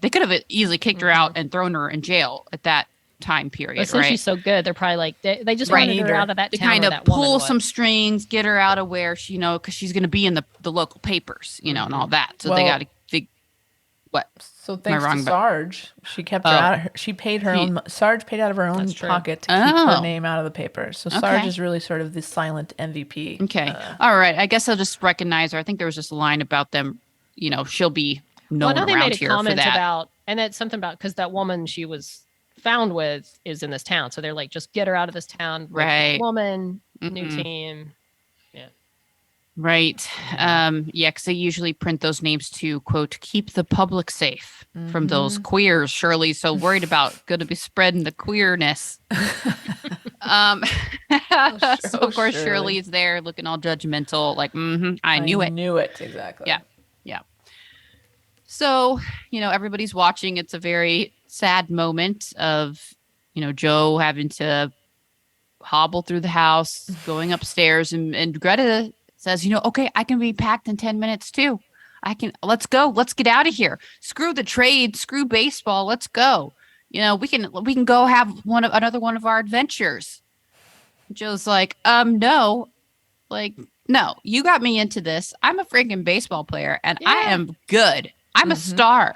kicked her out and thrown her in jail at that time period. But since right? she's so good, they're probably like they just Right. wanted her out of that to town. kind where of that woman pull was. some strings, get her out of where she, because she's going to be in the local papers, and all that. So they Well, got to, what? So thanks wrong, to but- Sarge, she kept her out. She paid her own. Sarge paid out of her own That's true. pocket to keep Oh. her name out of the paper. So Sarge Okay. is really sort of the silent MVP. Okay. All right. I guess I'll just recognize her. I think there was just a line about them, she'll be known Well, I know they around made a here for comment that. about, and that's something about because that woman she was found with is in this town, so they're like, just get her out of this town. With this Right. woman, new Mhm. team. Right. Yeah, because they usually print those names to, quote, keep the public safe from those queers. Shirley's so worried about going to be spreading the queerness. So, of course, Shirley. Shirley's there looking all judgmental, like, I knew it. Knew it exactly. Yeah. So, everybody's watching. It's a very sad moment of, Joe having to hobble through the house, going upstairs, and Greta says, okay, I can be packed in 10 minutes too. Let's go. Let's get out of here. Screw the trade, screw baseball. Let's go. We can go have another one of our adventures. Joe's like, no, you got me into this. I'm a freaking baseball player and I am good. I'm a star.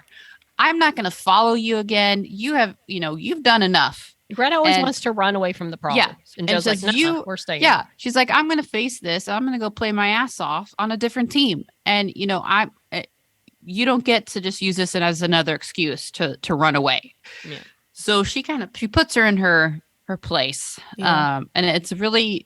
I'm not going to follow you again. You have, you've done enough. Greta always And- wants to run away from the problems. Yeah. And And Joe's like, says, "Nuh-uh, we're staying. Yeah. She's like, I'm going to face this. I'm going to go play my ass off on a different team. And, you don't get to just use this as another excuse to run away. Yeah. So she puts her in her place. Yeah. And it's a really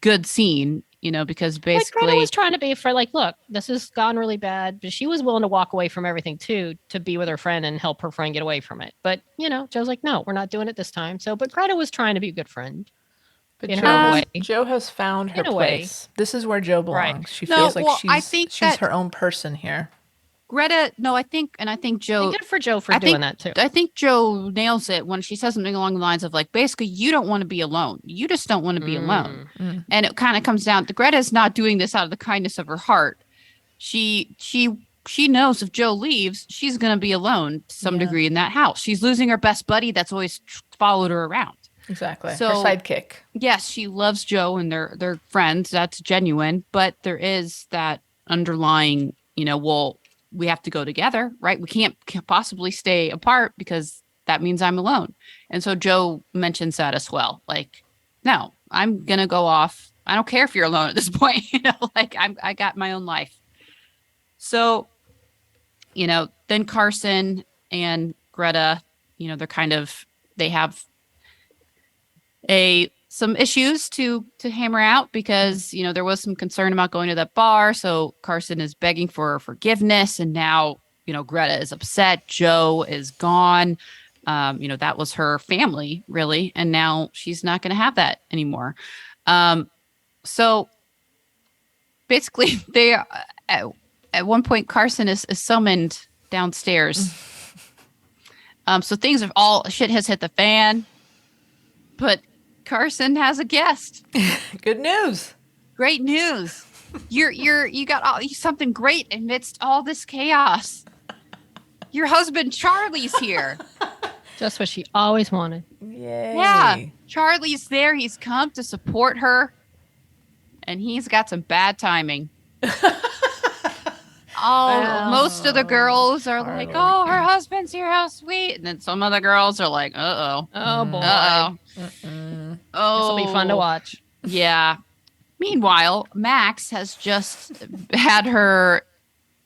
good scene, because Like Greta basically, was trying to be for like, look, this has gone really bad, but she was willing to walk away from everything too to be with her friend and help her friend get away from it. But Joe's like, no, we're not doing it this time. So, but Greta was trying to be a good friend. But In Joe, her way. Joe has found her In a way. place. This is where Joe belongs. Right. She No, feels like well, she's I think she's that- her own person here. Greta, no, I think Joe, And good for Joe for I doing think- that too. I think Joe nails it when she says something along the lines of like, basically, you don't want to be alone. You just don't want to be alone. Mm. And it kind of comes down to Greta's not doing this out of the kindness of her heart. she knows if Joe leaves, she's going to be alone to some degree in that house. She's losing her best buddy that's always followed her around. Exactly. So, her sidekick. Yes, she loves Joe and they're friends. That's genuine. But there is that underlying, well, we have to go together, right? We can't possibly stay apart because that means I'm alone. And so Joe mentions that as well. Like, no, I'm going to go off. I don't care if you're alone at this point, like I got my own life. So, then Carson and Greta, they have some issues to hammer out because, there was some concern about going to that bar. So Carson is begging for forgiveness. And now, Greta is upset. Joe is gone. That was her family, really. And now she's not going to have that anymore. So basically, they at one point, Carson is summoned downstairs. So things have shit has hit the fan, but Carson has a guest. Good news. Great news. You got something great amidst all this chaos. Your husband Charlie's here. Just what she always wanted. Yay. Yeah, Charlie's there. He's come to support her, and he's got some bad timing. Most of the girls are like, "Oh, her husband's here, how sweet!" And then some of the girls are like, "Uh-oh, oh boy, oh, this will be fun to watch." Yeah. Meanwhile, Max has just had her,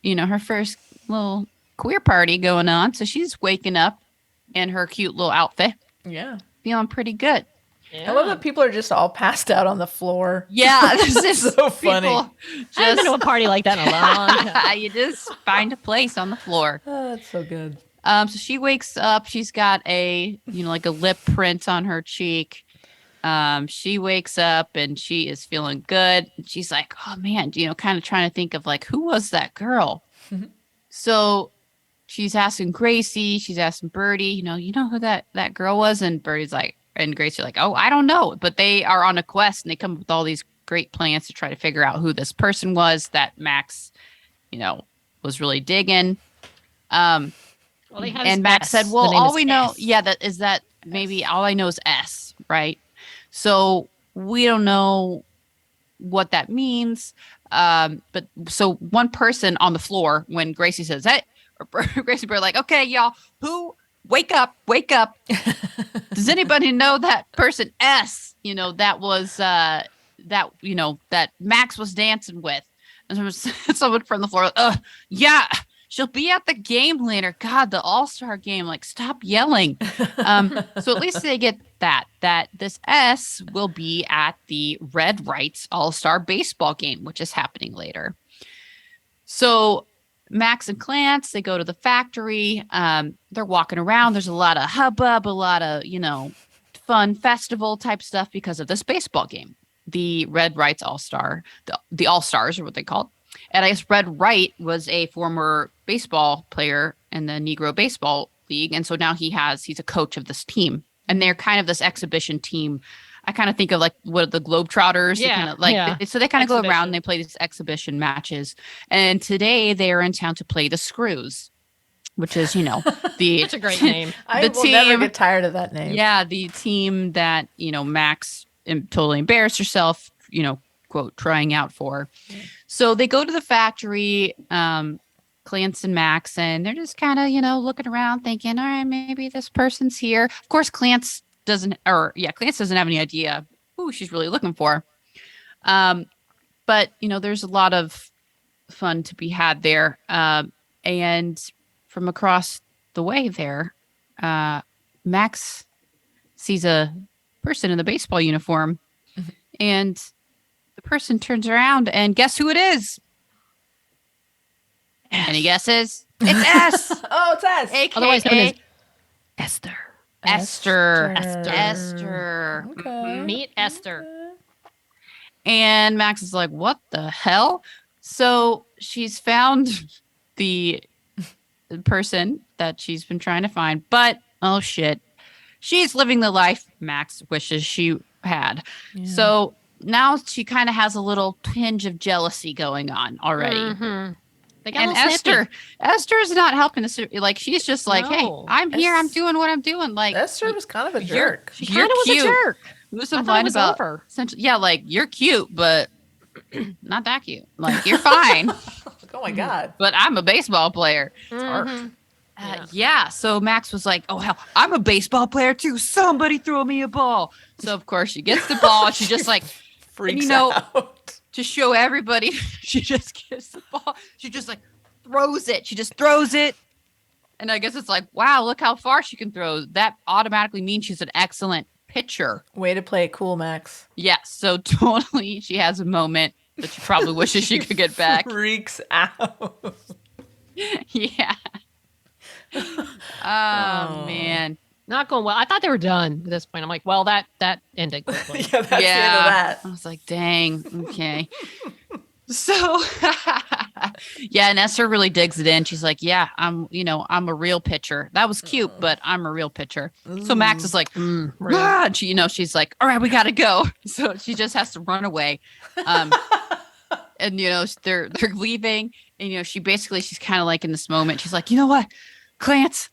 her first little queer party going on, so she's waking up in her cute little outfit. Yeah, feeling pretty good. Yeah. I love that people are just all passed out on the floor. Yeah, this is so funny. I haven't been to a party like that in a long time. You just find a place on the floor. Oh, that's so good. So she wakes up. She's got like a lip print on her cheek. She wakes up and she is feeling good. She's like, oh man, kind of trying to think of like, who was that girl? So she's asking Gracie. She's asking Birdie. You know who that girl was? And Birdie's like. And Gracie like, oh, I don't know. But they are on a quest and they come up with all these great plans to try to figure out who this person was that Max, was really digging. Well, and Max said, well, all we know, that maybe all I know is S, right? So we don't know what that means. But so one person on the floor, when Gracie says, hey, Gracie Bird like, okay, y'all, wake up. Does anybody know that person S, that was, that Max was dancing with? And someone from the floor, yeah, she'll be at the game later. God, the All-Star game, like, stop yelling. So at least they get that this S will be at the Red Rights All-Star baseball game, which is happening later. So Max and Clance, they go to the factory. They're walking around. There's a lot of hubbub, a lot of, fun festival type stuff because of this baseball game. The Red Rights All-Star, the All-Stars are what they call it. And I guess Red Wright was a former baseball player in the Negro Baseball League. And so now he's a coach of this team. And they're kind of this exhibition team. I kind of think of like what the Globetrotters. Yeah. So they kind of go around and they play these exhibition matches. And today they are in town to play the Screws, which is, It's a great name. I will never get tired of that name. Yeah, the team that, Max totally embarrassed herself, quote, trying out for. Yeah. So they go to the factory, Clance and Max, and they're just kind of, looking around thinking, all right, maybe this person's here. Of course, Clance doesn't have any idea who she's really looking for. But, there's a lot of fun to be had there. And from across the way there, Max sees a person in the baseball uniform, and the person turns around and guess who it is? Any guesses? It's S. Oh, it's S. AKA Otherwise known as Esther. Esther. Okay. Meet Esther. And Max is like, what the hell? So she's found the person that she's been trying to find, but oh shit, she's living the life Max wishes she had. Yeah. So now she kind of has a little tinge of jealousy going on already. Mhm. They got And a little snippy. Esther's not helping us. Like, she's just like, hey, No. I'm here. I'm doing what I'm doing. Like, Esther was kind of a you're- jerk. She You're kind of was a cute. jerk. There's I some thought it line was about over. essentially, yeah, like you're cute, but not that cute. Like, you're fine, Like, oh my God. but I'm a baseball player. Mhm. Yeah. So Max was like, oh, hell, I'm a baseball player too. Somebody throw me a ball. So, of course, she gets the ball. And she just like, Freaks you know, out. to show everybody, she just gets the ball. She just like throws it. She just throws it. And I guess it's like, wow, look how far she can throw. That automatically means she's an excellent pitcher. Way to play it cool, Max. Yes. So totally she has a moment that she probably wishes she could get back. Freaks out. Yeah. Oh, man. Not going well. I thought they were done at this point. I'm like, well, that ended quickly. Yeah, that's the end of that. I was like, dang, okay. So yeah, and Esther really digs it in. She's like, yeah, I'm a real pitcher. That was cute, but I'm a real pitcher. So Max is like, Really? ah, and she, she's like, all right, we gotta go. So she just has to run away. And they're leaving, and she's kind of like in this moment. She's like, you know what, Clance,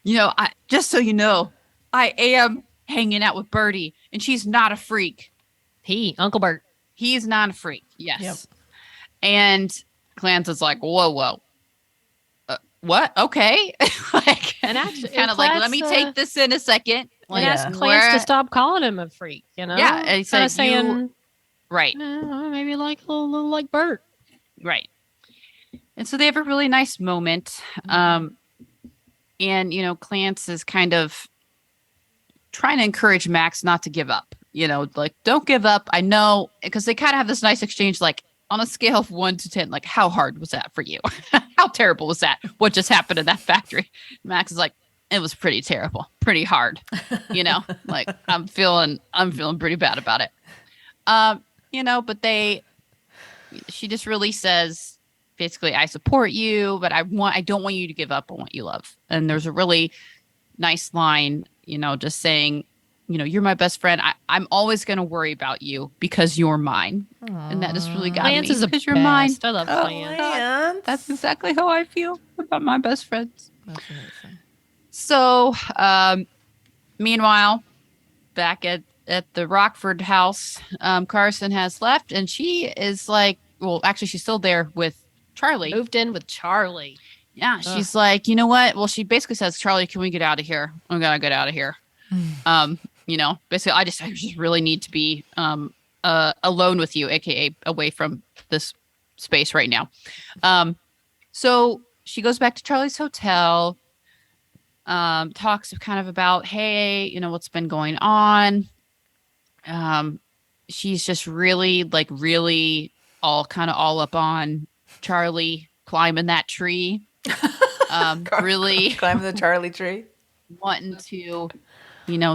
I just so you know, I am hanging out with Birdie, and she's not a freak. Uncle Bert. He's not a freak. Yes. Yep. And Clance is like, whoa. What? Okay. Like, And actually, kind of like, let me take this in a second. Like, And ask Yeah. Clance to stop calling him a freak. Yeah, and he kind of said, you- saying, right. maybe like a little like Bert. Right. And so they have a really nice moment. And, Clance is kind of trying to encourage Max not to give up. Like, don't give up. I know, because they kind of have this nice exchange, like, on a scale of 1 to 10, like, how hard was that for you? How terrible was that? What just happened in that factory? Max is like, it was pretty terrible, pretty hard. Like, I'm feeling pretty bad about it. But she just really says, basically, I support you, but I don't want you to give up on what you love. And there's a really nice line, just saying, you're my best friend. I'm always going to worry about you because you're mine. Aww. And that just really got Clance me. is a because you're mine. I love Clance. Lance. That's exactly how I feel about my best friends. That's amazing. So, meanwhile, back at the Rockford house, Carson has left, and she is like, well, actually, she's still there with Charlie. Moved in with Charlie. Yeah, she's like, you know what? Well, she basically says, Charlie, can we get out of here? I'm gonna get out of here. Basically, I just really need to be alone with you, aka away from this space right now. So she goes back to Charlie's hotel, talks kind of about, hey, what's been going on. She's just really all up on Charlie climbing that tree. Really Climbing the Charlie tree. wanting to,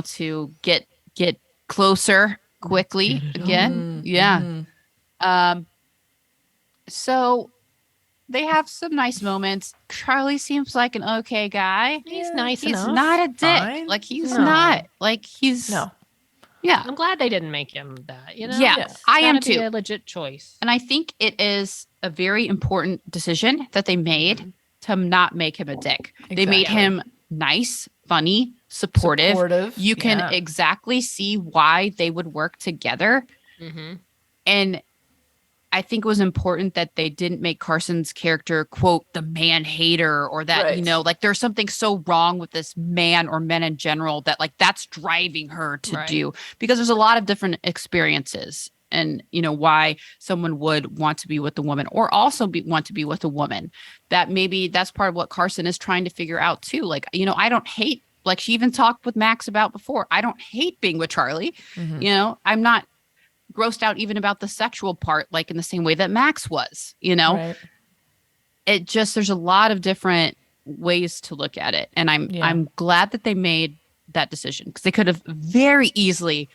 to get closer quickly again. Yeah. So they have some nice moments. Charlie seems like an okay guy. He's nice He's enough. not a dick. Fine. Like, he's No. not. Like, he's No. Yeah. I'm glad they didn't make him that. Yeah, It's I am gotta be too. a legit choice. And I think it is a very important decision that they made to not make him a dick. They made Exactly. him nice, funny, supportive. You can yeah. exactly see why they would work together. Mm-hmm. And I think it was important that they didn't make Carson's character, quote, the man hater, or that, Right. like, there's something so wrong with this man or men in general that, like, that's driving her to Right. do, because there's a lot of different experiences and, why someone would want to be with a woman or also want to be with a woman. That maybe that's part of what Carson is trying to figure out too. Like, I don't hate, like she even talked with Max about before, I don't hate being with Charlie. Mhm. I'm not grossed out even about the sexual part, like in the same way that Max was, Right. It just, there's a lot of different ways to look at it. And I'm glad that they made that decision, because they could have very easily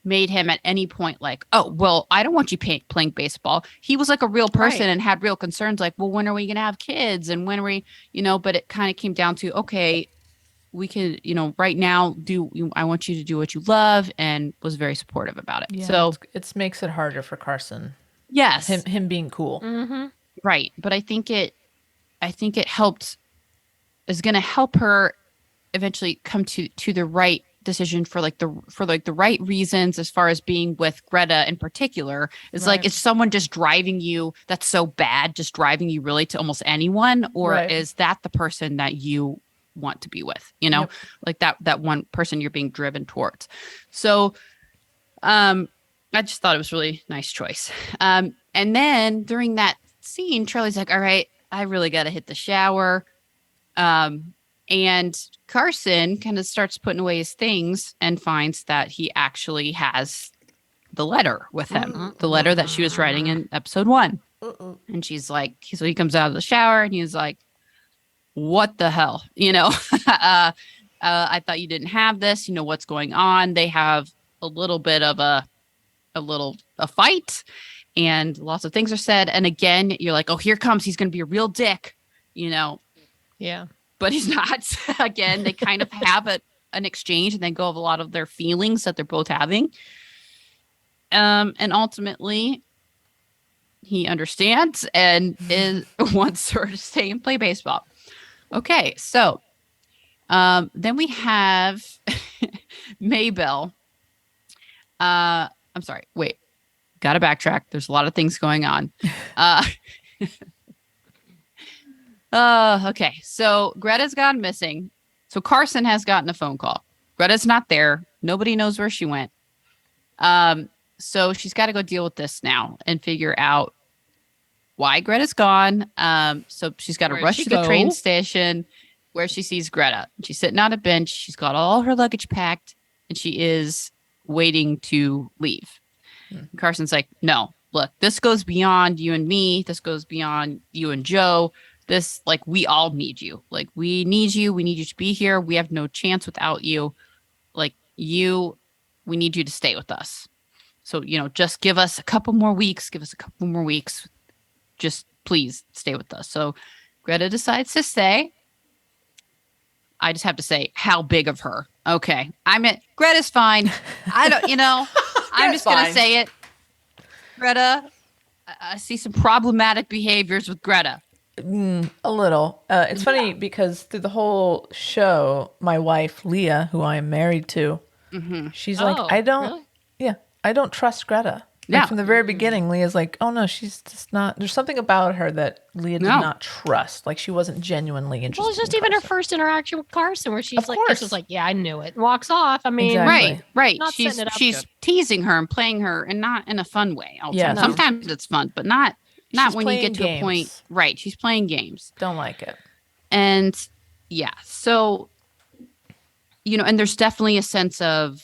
made him at any point like, oh, well, I don't want you playing baseball. He was like a real person Right. and had real concerns, like, well, when are we going to have kids? And when are we, but it kind of came down to, okay, we can, right now I want you to do what you love, and was very supportive about it. Yeah, So it makes it harder for Carson. yes, Him being cool. Mm-hmm. right. But I think it is going to help her eventually come to the right decision for the right reasons, as far as being with Greta in particular. It's like, Right. is someone just driving you that's so bad, just driving you really to almost anyone, or Right. is that the person that you want to be with, Yep. like that one person you're being driven towards. So I just thought it was a really nice choice. And then during that scene, Charlie's like, all right, I really got to hit the shower. And Carson kind of starts putting away his things and finds that he actually has the letter with him, the letter that she was writing in episode 1. And she's like, so he comes out of the shower and he's like, what the hell? I thought you didn't have this. What's going on? They have a little bit of a fight, and lots of things are said. And again, you're like, oh, here comes, he's going to be a real dick, Yeah. but he's not. Again, they kind of have an exchange, and then go of a lot of their feelings that they're both having. And ultimately, he understands and wants her to stay and play baseball. Okay, so then we have Maybelle. I'm sorry. Wait, gotta backtrack. There's a lot of things going on. Okay, so Greta's gone missing. So Carson has gotten a phone call. Greta's not there. Nobody knows where she went. So she's got to go deal with this now and figure out why Greta's gone. So she's got to rush to the train station where she sees Greta. She's sitting on a bench. She's got all her luggage packed, and she is waiting to leave. Carson's like, no, look, this goes beyond you and me. This goes beyond you and Joe. This, like, we all need you. Like, we need you. We need you to be here. We have no chance without you. Like, we need you to stay with us. So, just give us a couple more weeks. Just please stay with us. So Greta decides to stay. I just have to say, how big of her? Okay. Greta's fine. I don't, I'm just going to say it. Greta, I see some problematic behaviors with Greta. A little. It's funny because through the whole show, my wife, Leah, who I am married to, she's like, I don't trust Greta. Like, from the very beginning, Leah's like, oh no, she's just not. There's something about her that Leah did not trust. Like, she wasn't genuinely interested. Well, it's just in even her Carson. first interaction with Carson, where she's Of like, course. this was like, yeah, I knew it, and walks off. I mean, Exactly. Right. Not She's setting it up good. teasing her and playing her, and not in a fun way. Also. Yeah, no. Sometimes it's fun, but not She's when you playing get to a point. games. Right. She's playing games. Don't like it. And yeah, so, and there's definitely a sense of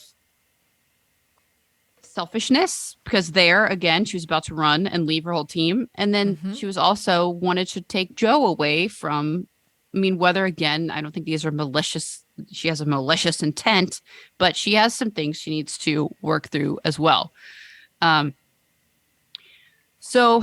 selfishness, because there again, she was about to run and leave her whole team. And then she was also wanted to take Joe away from, whether, again, I don't think these are malicious. She has a malicious intent, but she has some things she needs to work through as well. So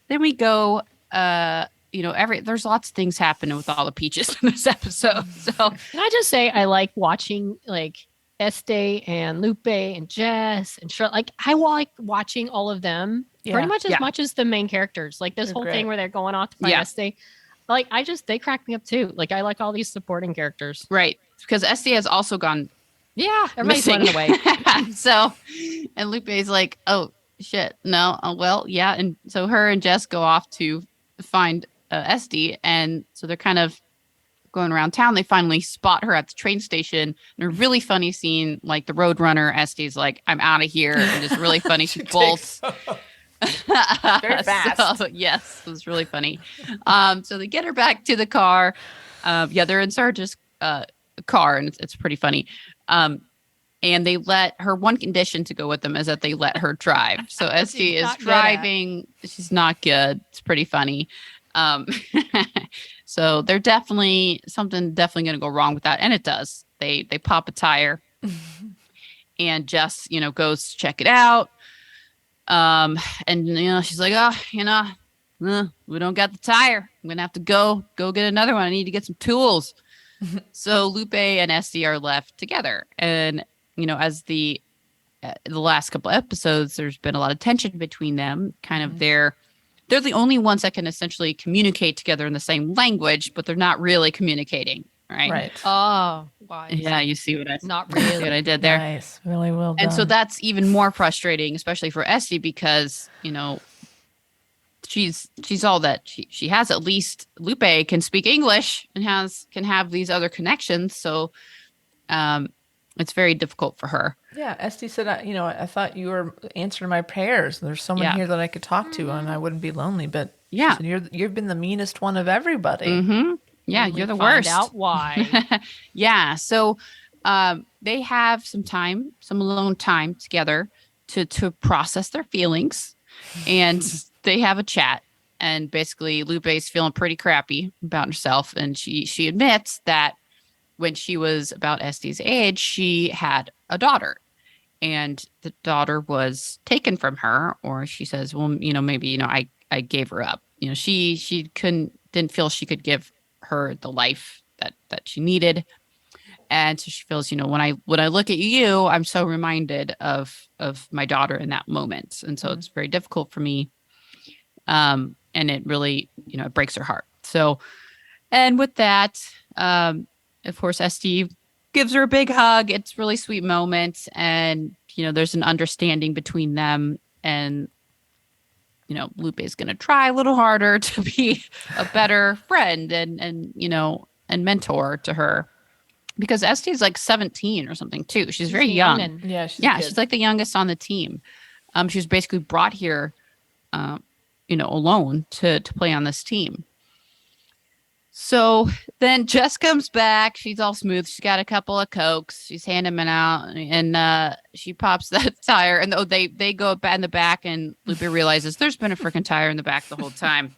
then we go, there's lots of things happening with all the peaches in this episode. So Can I just say, I like watching like Estee and Lupe and Jess and Charlotte. Like, I like watching all of them pretty much as much as the main characters. Like this They're whole great. thing where they're going off to find Estee. Like, they crack me up too. Like, I like all these supporting characters. right, because Esty has also gone Yeah, everybody's missing. running away. So, and Lupe's like, oh shit, no, well, yeah, and so her and Jess go off to find Esty, and so they're kind of going around town. They finally spot her at the train station. And a really funny scene, like the Roadrunner, Esty's like, I'm out of here, and it's really funny. She bolts. Very fast. So, yes, it was really funny. So they get her back to the car. They're in Sarge's car, and it's pretty funny. And they let her, one condition to go with them is that they let her drive. So Esty is driving. She's not good. It's pretty funny. So they're definitely going to go wrong with that. And it does. They pop a tire and Jess, goes to check it out. And she's like, we don't got the tire. I'm going to have to go get another one. I need to get some tools. So Lupe and Esty are left together. And, as the last couple episodes, there's been a lot of tension between them. Kind of they're the only ones that can essentially communicate together in the same language, but they're not really communicating. Right. Right. Oh, why? Yeah. You see what Not see really. what I did there. Nice. Really well done. And so that's even more frustrating, especially for Esty, because, she's all that she has. At least Lupe can speak English and can have these other connections. So it's very difficult for her. Yeah, Esty said, I thought you were answering my prayers. There's someone here that I could talk to and I wouldn't be lonely. But she said, you've been the meanest one of everybody. Mm-hmm. Yeah, you're the worst. Find out why. Yeah. So they have some alone time together to process their feelings, and they have a chat. And basically, Lupe's feeling pretty crappy about herself, and she admits that when she was about Esty's age, she had a daughter, and the daughter was taken from her. Or she says, well, maybe I gave her up. She didn't feel she could give her the life that she needed. And so she feels, when I look at you, I'm so reminded of my daughter in that moment. And so it's very difficult for me. And it really, it breaks her heart. So, and with that, of course, Esty gives her a big hug. It's a really sweet moment. And, there's an understanding between them. And, Lupe is going to try a little harder to be a better friend and mentor to her. Because Esty's like 17 or something too. She's very young. She's like the youngest on the team. She was basically brought here, alone to play on this team. So then Jess comes back. She's all smooth. She's got a couple of Cokes. She's handing them out, and she pops that tire. And they go in the back, and Lupe realizes there's been a freaking tire in the back the whole time.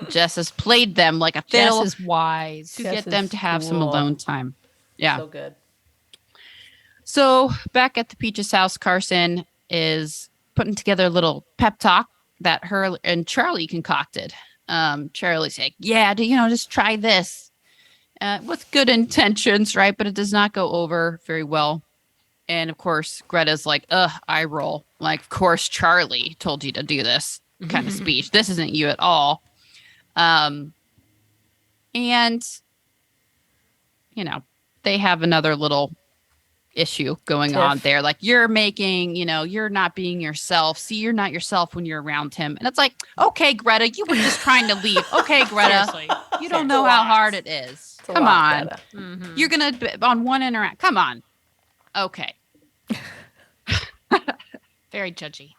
Jess has played them like a fiddle. Jess is wise to get them to have some alone time. Yeah. So good. So back at the Peaches house, Carson is putting together a little pep talk that her and Charlie concocted. Charlie's like, just try this with good intentions, right? But it does not go over very well. And of course, Greta's like, eye roll. Like, of course, Charlie told you to do this kind of speech. This isn't you at all. And, they have another little issue going on there. Like, you're making, you're not being yourself. See, you're not yourself when you're around him. And it's like, okay, Greta, you were just trying to leave. Okay, Greta, you don't know how hard it is. Come on. Mm-hmm. You're going to, on one interact. Come on. Okay. Very judgy.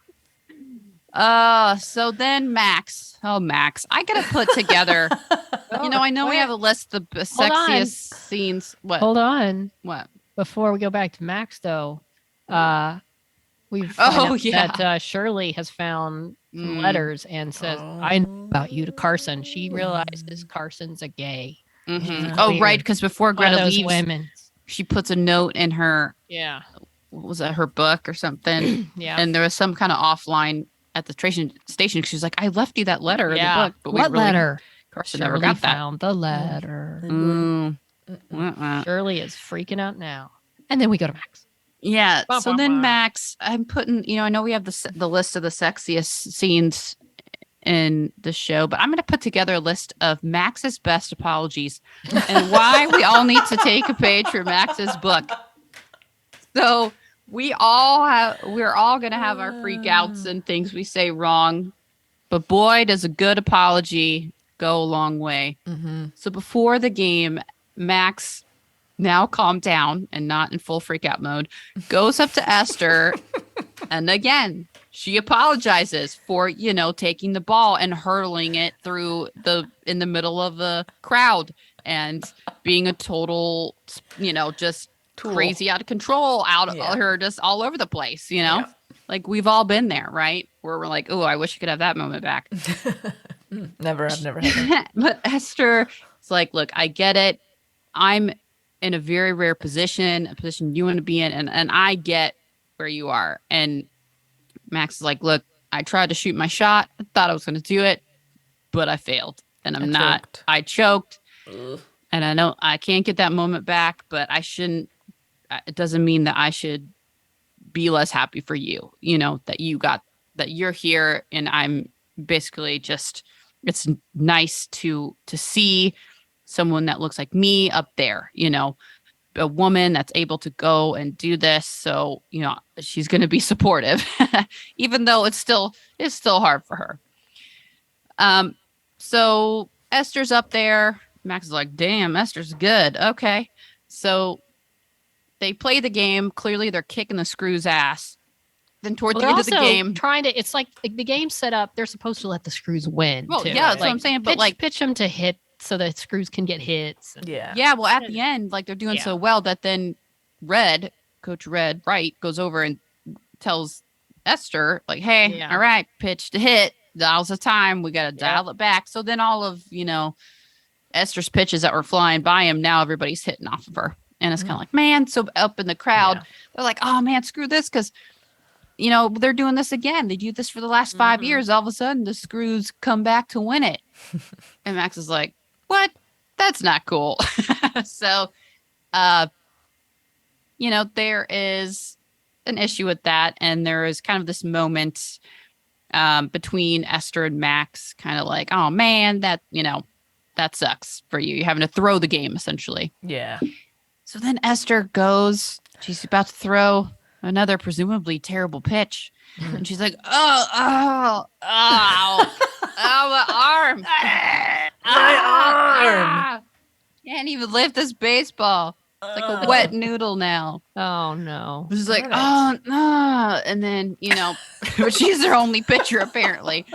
So then Max. Oh, Max. I got to put together, I know we have a list of the sexiest scenes. What? Hold on. What? Before we go back to Max, though, we've found out that Shirley has found some letters and says, I know about you to Carson. She realizes Carson's a gay. Mm-hmm. Oh, right. Because before Greta leaves, women. She puts a note in her, what was that, her book or something? Yeah. And there was some kind of offline at the station. She's like, I left you that letter in the book. But what letter? Carson Shirley never got that. Found the letter. Shirley is freaking out now. And then we go to Max. Yeah. So then Max, I'm putting, I know we have the list of the sexiest scenes in the show, but I'm going to put together a list of Max's best apologies and why we all need to take a page from Max's book. So we're all going to have our freakouts and things we say wrong, but boy, does a good apology go a long way. Mm-hmm. So before the game, Max, now calm down and not in full freakout mode, goes up to Esther. And again, she apologizes for, taking the ball and hurling it in the middle of the crowd and being a total, just tool. Crazy out of control, her just all over the place, like we've all been there, right? Where we're like, oh, I wish I could have that moment back. Never. I've never had that. But Esther is like, look, I get it. I'm in a very rare position, a position you want to be in, and I get where you are. And Max is like, look, I tried to shoot my shot. I thought I was going to do it, but I failed. And I choked. Ugh. And I know I can't get that moment back, but I shouldn't. It doesn't mean that I should be less happy for you. That you're here, and I'm basically just. It's nice to see someone that looks like me up there. A woman that's able to go and do this. So she's going to be supportive, even though it's still hard for her. So Esther's up there. Max is like, damn, Esther's good. Okay. So they play the game. Clearly they're kicking the Screws ass. Then toward the end of the game, it's like the game's set up. They're supposed to let the Screws win. Well, too. yeah, that's what I'm saying. But pitch them to hit so that Screws can get hits. Yeah. Well, at the end, they're doing so well that then Coach Red Wright goes over and tells Esther, like, hey, all right, pitch to hit. Now's the time. We got to dial it back. So then all of, Esther's pitches that were flying by him, now everybody's hitting off of her. And it's kind of like, man, so up in the crowd, they're like, oh, man, screw this. Because, they're doing this again. They do this for the last 5 years. All of a sudden, the Screws come back to win it. And Max is like, what? That's not cool. So, there is an issue with that. And there is kind of this moment between Esther and Max, kind of like, oh, man, that sucks for you. You're having to throw the game, essentially. Yeah. So then Esther goes, she's about to throw another presumably terrible pitch. And she's like, oh, my arm. My arm. Can't even lift this baseball. It's like a wet noodle now. Oh, no. She's like, oh, no. And then, but she's their only pitcher, apparently.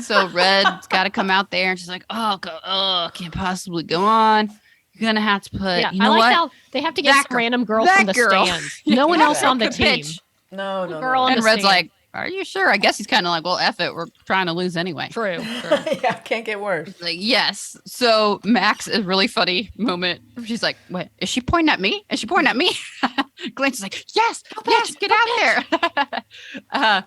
So Red's got to come out there. And she's like, can't possibly go on. You're gonna have to put. You know I like what? how they have to get some random girl from the stands. No one else on the team. No. Girl on and the Red's stand. like, "Are you sure?" I guess he's kind of like, "Well, F it. We're trying to lose anyway." True. Yeah, can't get worse. Like, yes. So Max, a really funny moment. She's like, "What? Is she pointing at me? Is she pointing at me?" Glenn's is like, "Yes, get out there."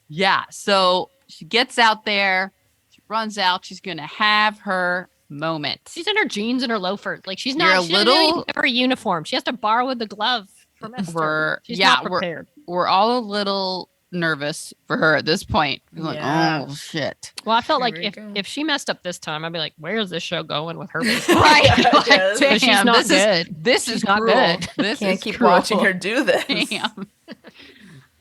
Yeah. So she gets out there. She runs out. She's gonna have her moment. She's in her jeans and her loafers. Like she's not. She little. doesn't even have her uniform. She has to borrow the glove from Esther. She's not prepared. We're all a little nervous for her at this point. We're like, oh shit. Well, I felt like if she messed up this time, I'd be like, where's this show going with her? Right. Like, damn, she's not good. This is not good. This can't keep watching her do this. Damn.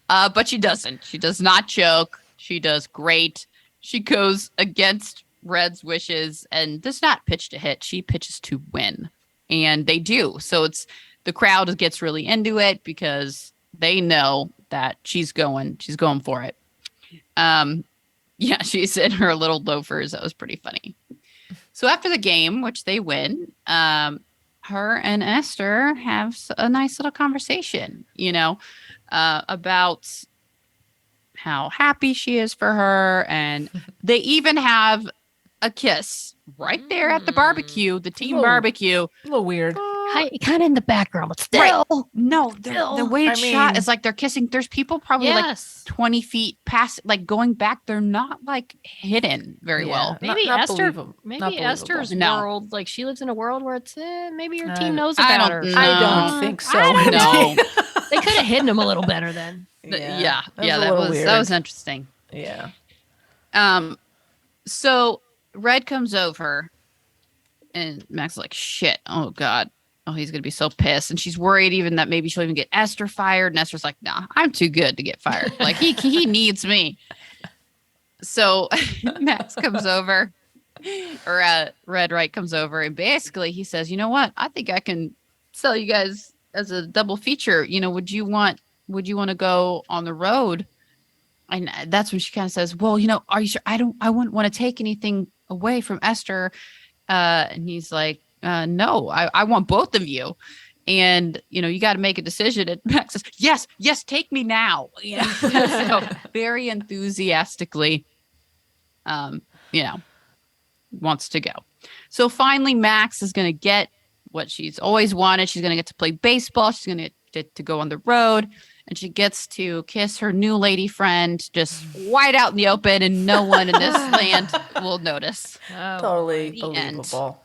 But she doesn't. She does not choke. She does great. She goes against Red's wishes and does not pitch to hit. She pitches to win. And they do. So the crowd gets really into it because they know that she's going for it. She's in her little loafers. That was pretty funny. So after the game, which they win, her and Esther have a nice little conversation, about how happy she is for her. And they even have a kiss right there at the barbecue, the team barbecue. A little weird. Kind of in the background, but still. Right. No, the way it's shot is like they're kissing. There's people probably like 20 feet past, like going back. They're not like hidden very well. Maybe not Esther. believable. Maybe Esther's world, like she lives in a world where it's maybe your team knows I about don't her. know. I don't think so. No. They could have hidden him a little better then. That was interesting. Yeah. So Red comes over and Max is like, shit, oh God. Oh, he's going to be so pissed. And she's worried even that maybe she'll even get Esther fired. And Esther's like, nah, I'm too good to get fired. Like he needs me. So Max comes over, or Red Wright comes over, and basically he says, you know what? I think I can sell you guys as a double feature. Would you want to go on the road? And that's when she kind of says, well, are you sure? I wouldn't want to take anything away from Esther. And he's like, no, I want both of you. And, you got to make a decision. And Max says, yes, take me now. So very enthusiastically, wants to go. So finally, Max is going to get what she's always wanted. She's going to get to play baseball. She's going to get to go on the road. And she gets to kiss her new lady friend just wide out in the open, and no one in this land will notice. Totally The believable.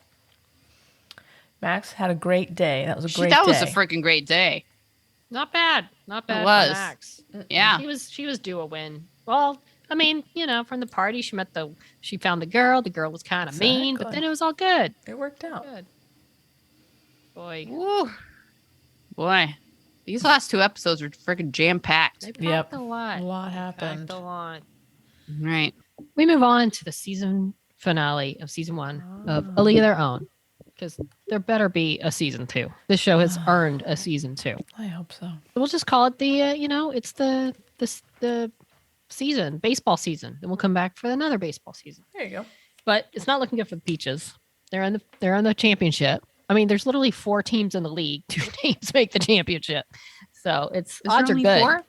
Max had a great day. That was a great That day. was a freaking great day. Not bad. Not bad was. for Max. Yeah. She was due a win. Well, I mean, from the party, she found the girl. The girl was kind of mean, but Exactly. then it was all good. It worked out. Good. Boy, Woo. Boy, these last 2 episodes are freaking jam packed. they packed Yep. a lot. A lot Packed happened. a lot. Right. We move on to the season finale of season 1 of A League of Their Own, because there better be a season 2. This show has earned a season 2. I hope so. We'll just call it the it's the season, baseball season. Then we'll come back for another baseball season. There you go. But it's not looking good for the Peaches. They're in the championship. I mean, there's literally 4 teams in the league. 2 teams make the championship. So Is odds there are only good. 4?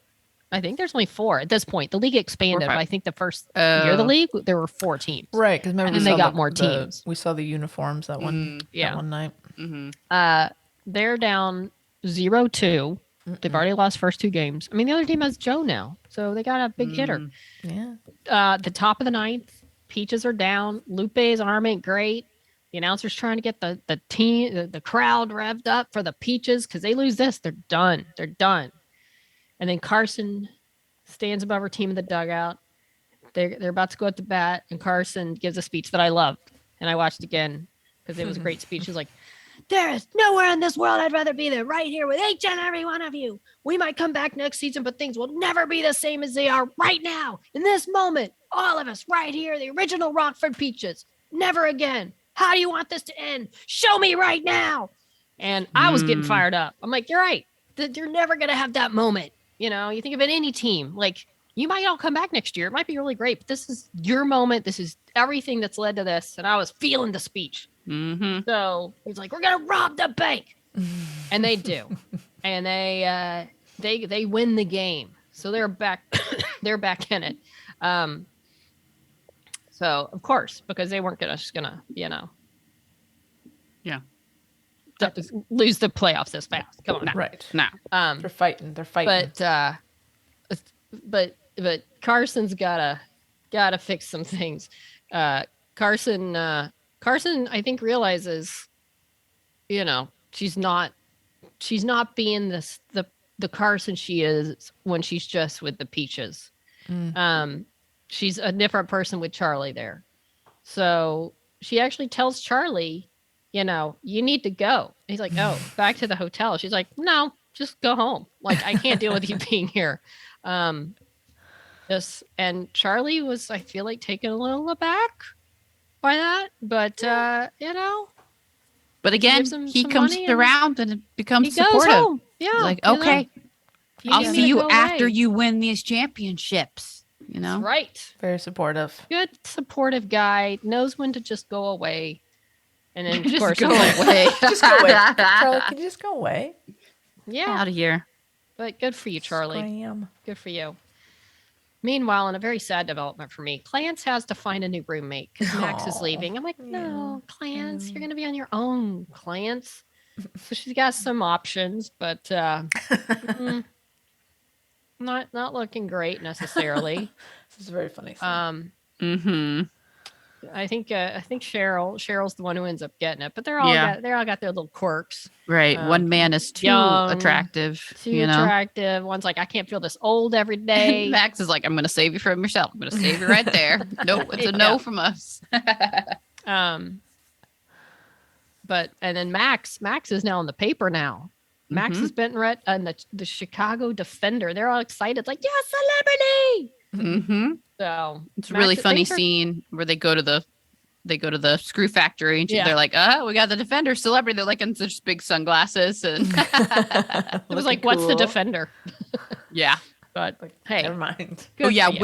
I think there's only 4 at this point. The league expanded, 4 or but 5. I think the first year of the Oh. league there were 4 teams. Right, because remember And we they saw got more teams. We saw the uniforms that one Yeah. that one night. Mm-hmm. They're down 0-2. They've already lost first 2 games. I mean, the other team has Joe now, so they got a big hitter. Yeah. The top of the 9th, Peaches are down. Lupe's arm ain't great. The announcer's trying to get the team, the crowd revved up for the Peaches, because they lose this, they're done. They're done. And then Carson stands above her team in the dugout. They're about to go at the bat, and Carson gives a speech that I loved, and I watched again because it was a great speech. She's like, "There is nowhere in this world I'd rather be than right here with each and every one of you. We might come back next season, but things will never be the same as they are right now, in this moment. All of us right here, the original Rockford Peaches. Never again. How do you want this to end? Show me right now." And I was getting fired up. I'm like, "You're right. You're never going to have that moment. You think of it, any team, like, you might all come back next year. It might be really great, but this is your moment. This is everything that's led to this." And I was feeling the speech. Mm-hmm. So he's like, "We're going to rob the bank." And they do. And they win the game. So they're back. They're back in it. So of course, because they weren't just gonna, Yeah. lose the playoffs this fast. Come on now. Right. Now. They're fighting. They're fighting. But Carson's gotta fix some things. Carson, I think, realizes, she's not being the Carson she is when she's just with the Peaches. She's a different person with Charlie there. So she actually tells Charlie, "You need to go." He's like, "Oh, back to the hotel." She's like, "No, just go home. Like, I can't deal with you being here." And Charlie was, I feel like, taken a little aback by that, but But again, gives him he some comes money and around and it becomes he goes supportive. home. Yeah, He's like, okay, I'll need see to you go after away. you win these championships. That's right. Very supportive. Good supportive guy, knows when to just go away. And then, of Just course, go I'm like, away. Just go away. Charlie, can you just go away? yeah, Out of here. but good for you, Charlie. Scram. Good for you. Meanwhile, in a very sad development for me, Clance has to find a new roommate because Max is Aw. leaving. I'm like, "No, Clance, you're going to be on your own, Clance." So she's got some options, but not looking great necessarily. This is a very funny scene. Mm-hmm. I think Cheryl's the one who ends up getting it, but they're all got their little quirks. Right. One man is too young, attractive. Too attractive. One's like, "I can't feel this old every day." Max is like, "I'm going to save you from yourself. I'm going to save you right there." Nope, it's a no from us. But and then Max is now in the paper now. Max Mhm. has been read on the Chicago Defender. They're all excited, like, "Yeah, celebrity!" Mm-hmm. So It's a really Max- funny things are- scene where they go to the screw factory and Yeah. they're like, we got the Defender celebrity. They're like in such big sunglasses and It was like, "What's the Defender?" yeah. But hey, Never mind. good Oh yeah, for you.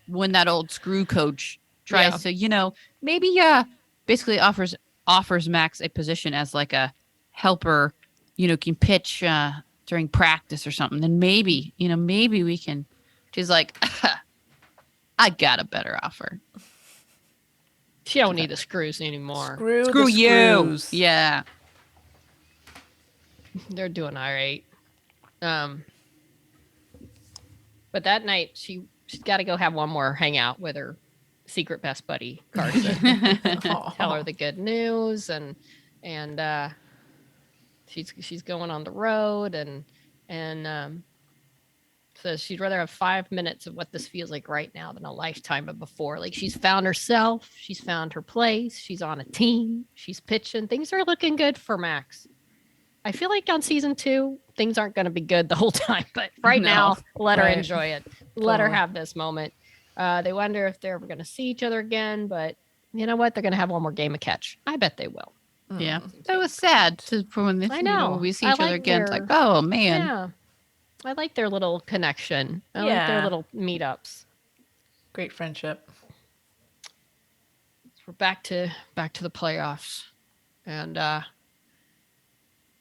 when that old screw coach tries Yeah. to, maybe basically offers Max a position as like a helper, can pitch during practice or something, then maybe we can. She's like, "I got a better offer. she don't need the screws anymore. Screw the you." screws. Yeah. They're doing all right. But that night she's got to go have one more hangout with her secret best buddy Carson. Tell her the good news and she's going on the road and says she'd rather have 5 minutes of what this feels like right now than a lifetime of before. Like she's found herself, she's found her place, she's on a team, she's pitching. Things are looking good for Max. I feel like on season 2, things aren't going to be good the whole time, but right No. now, let her Right. enjoy it. Let her Totally. have this moment. They wonder if they're ever going to see each other again, but you know what? They're going to have one more game of catch. I bet they will. Yeah. That was sad for when I know. we see I each other like again. It's like, their- oh man. Yeah. I like their little connection. I like their Yeah. little meetups. Great friendship. We're back to the playoffs. And